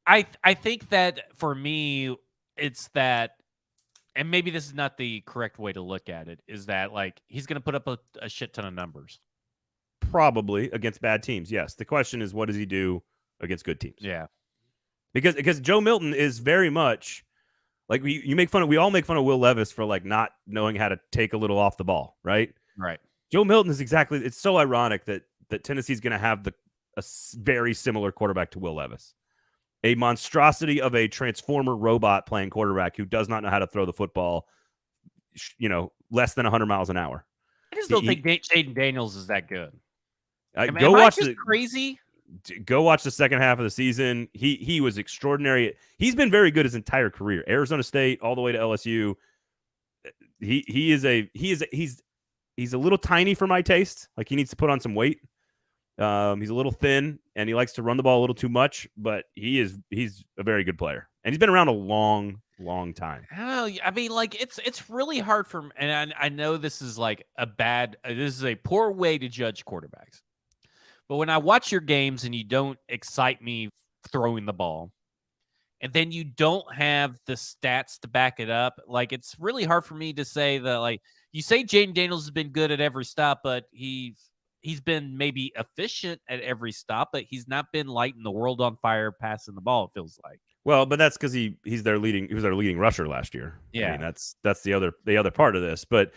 I think that for me, it's that, and maybe this is not the correct way to look at it, is that like he's going to put up a shit ton of numbers. Probably against bad teams, yes. The question is, what does he do against good teams? Yeah. Because Joe Milton is very much like we all make fun of Will Levis for like not knowing how to take a little off the ball, right? Right. Joe Milton is it's so ironic that Tennessee's going to have a very similar quarterback to Will Levis. A monstrosity of a transformer robot playing quarterback who does not know how to throw the football, less than 100 miles an hour. I just don't think Jaden Daniels is that good. Go watch crazy. Go watch the second half of the season. He was extraordinary. He's been very good his entire career. Arizona State all the way to LSU. He's a little tiny for my taste. Like he needs to put on some weight. He's a little thin and he likes to run the ball a little too much, but he's a very good player. And he's been around a long long time. I don't know. I mean, like it's really hard for, and I know this is like this is a poor way to judge quarterbacks. But when I watch your games and you don't excite me throwing the ball, and then you don't have the stats to back it up, like it's really hard for me to say that. Like you say, Jaden Daniels has been good at every stop, but he's been maybe efficient at every stop, but he's not been lighting the world on fire passing the ball. It feels like. Well, but that's because he was their leading rusher last year. Yeah, I mean that's the other part of this. But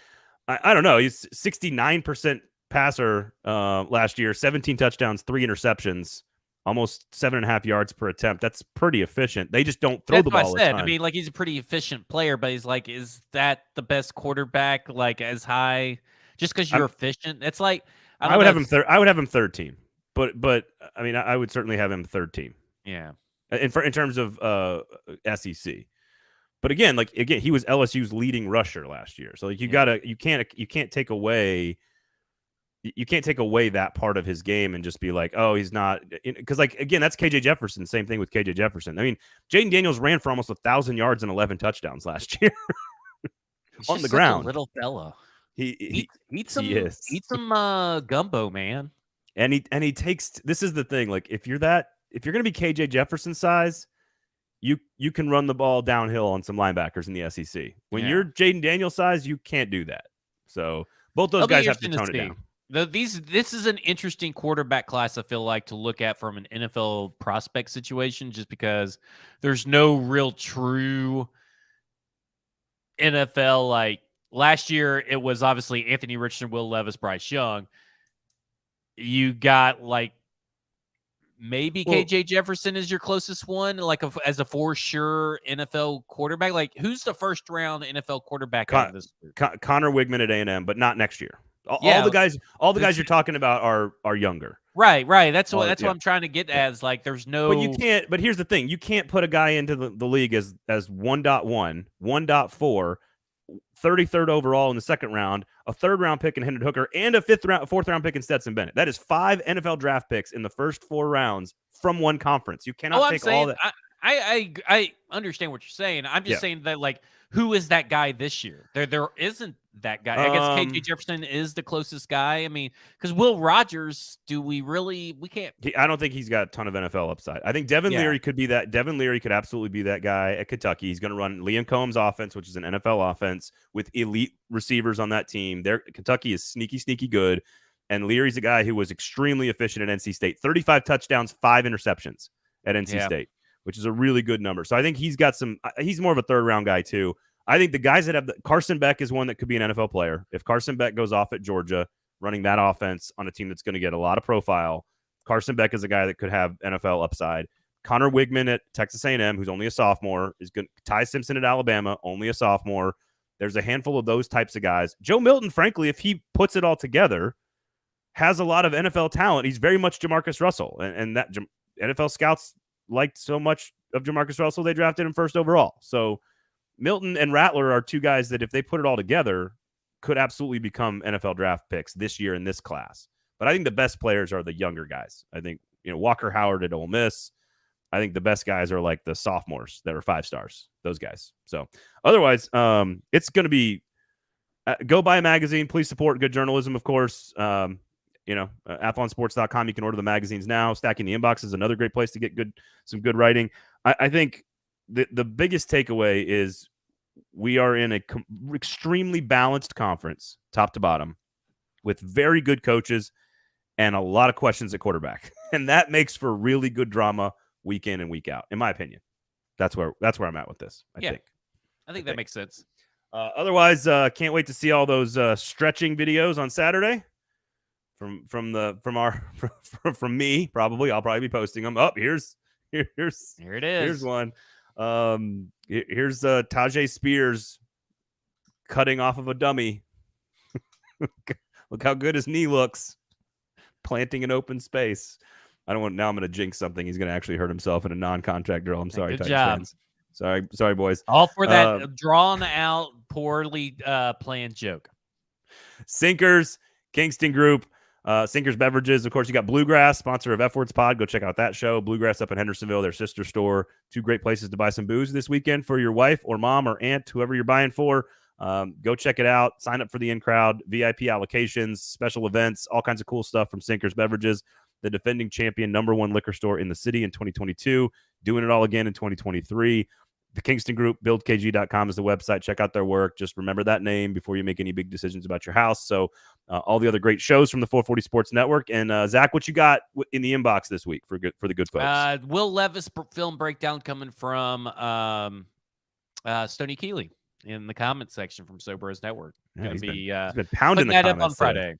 I don't know. He's 69% passer last year, 17 touchdowns, 3 interceptions, almost 7.5 yards per attempt. That's pretty efficient. They just don't throw the ball. I mean, like he's a pretty efficient player, but he's like, is that the best quarterback? Like as high just because you're efficient? It's like I would have him third. I would have him third team. But I mean, I would certainly have him third team. Yeah. In terms of SEC. But again, he was LSU's leading rusher last year. So like you can't take away that part of his game and just be like, oh, he's not, because like again, that's KJ Jefferson. Same thing with KJ Jefferson. I mean, Jaden Daniels ran for almost 1,000 yards and 11 touchdowns last year on the ground. A little fella. He eat some gumbo, man. And he takes. This is the thing. Like if you're going to be KJ Jefferson size, you can run the ball downhill on some linebackers in the SEC. When you're Jaden Daniels size, you can't do that. So both those guys have to tone it down. This is an interesting quarterback class, I feel like, to look at from an NFL prospect situation, just because there's no real true NFL. Like last year, it was obviously Anthony Richardson, Will Levis, Bryce Young. You got like maybe KJ Jefferson is your closest one, like as a for sure NFL quarterback. Like who's the first round NFL quarterback out of this group? Connor Wigman at A&M, but not next year. All the guys you're talking about are younger. Right. That's what I'm trying to get as. Like there's no. But you can't. But here's the thing: you can't put a guy into the league as 1.1, 1.4, 33rd overall in the second round, a third round pick in Hendon Hooker, and a fourth round pick in Stetson Bennett. That is 5 NFL draft picks in the first 4 rounds from one conference. You cannot take all that. I understand what you're saying. I'm just saying that, like, who is that guy this year? There isn't that guy. I guess KJ Jefferson is the closest guy. I mean, because Will Rogers, we can't. I don't think he's got a ton of NFL upside. I think Devin Leary could be that. Devin Leary could absolutely be that guy at Kentucky. He's going to run Liam Cohen's offense, which is an NFL offense with elite receivers on that team. Kentucky is sneaky good. And Leary's a guy who was extremely efficient at NC State. 35 touchdowns, 5 interceptions at NC State, which is a really good number. So I think he's got he's more of a third round guy too. I think the guys that have Carson Beck is one that could be an NFL player. If Carson Beck goes off at Georgia, running that offense on a team that's going to get a lot of profile, Carson Beck is a guy that could have NFL upside. Connor Wigman at Texas A&M, who's only a sophomore, is good. Ty Simpson at Alabama, only a sophomore. There's a handful of those types of guys. Joe Milton, frankly, if he puts it all together, has a lot of NFL talent. He's very much Jamarcus Russell, and that NFL scouts liked so much of Jamarcus Russell, they drafted him first overall. So Milton and Rattler are 2 guys that if they put it all together could absolutely become NFL draft picks this year in this class. But I think the best players are the younger guys. I think, Walker Howard at Ole Miss. I think the best guys are like the sophomores that are 5 stars, those guys. So otherwise, it's going to be go buy a magazine. Please support good journalism, of course. Athlonsports.com. You can order the magazines now. Stacking the Inbox is another great place to get some good writing. I think the biggest takeaway is we are in a extremely balanced conference, top to bottom, with very good coaches and a lot of questions at quarterback. And that makes for really good drama week in and week out, in my opinion. That's where I'm at with this, I think that makes sense. Otherwise, can't wait to see all those stretching videos on Saturday. From me, probably. I'll probably be posting them. Here it is. Here's one. Here's Tajay Spears cutting off of a dummy. Look how good his knee looks. Planting an open space. Now I'm going to jinx something. He's going to actually hurt himself in a non-contact drill. I'm sorry, Good job. Fans. Sorry, boys. All for that drawn out, poorly planned joke. Sinkers, Kingston Group. Sinkers Beverages, of course, you got Bluegrass, sponsor of F Words Pod. Go check out that show. Bluegrass up in Hendersonville, their sister store. 2 great places to buy some booze this weekend for your wife or mom or aunt, whoever you're buying for. Go check it out. Sign up for the in-crowd, VIP allocations, special events, all kinds of cool stuff from Sinkers Beverages, the defending champion, #1 liquor store in the city in 2022, doing it all again in 2023. The Kingston Group, buildkg.com is the website. Check out their work. Just remember that name before you make any big decisions about your house. So all the other great shows from the 440 Sports Network. And Zach, what you got in the inbox this week for the good folks? Will Levis film breakdown coming from Stoney Keeley in the comment section from Sobros Network. Yeah, he's been pounding the that comments up on Friday.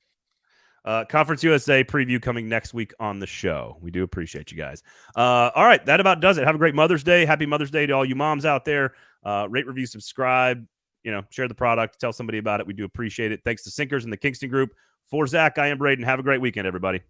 Conference USA preview coming next week on the show. We do appreciate you guys. All right, that about does it. Have a great Mother's Day. Happy Mother's Day to all you moms out there. Rate, review, subscribe. Share the product. Tell somebody about it. We do appreciate it. Thanks to Sinkers and the Kingston Group. For Zach, I am Braden. Have a great weekend, everybody.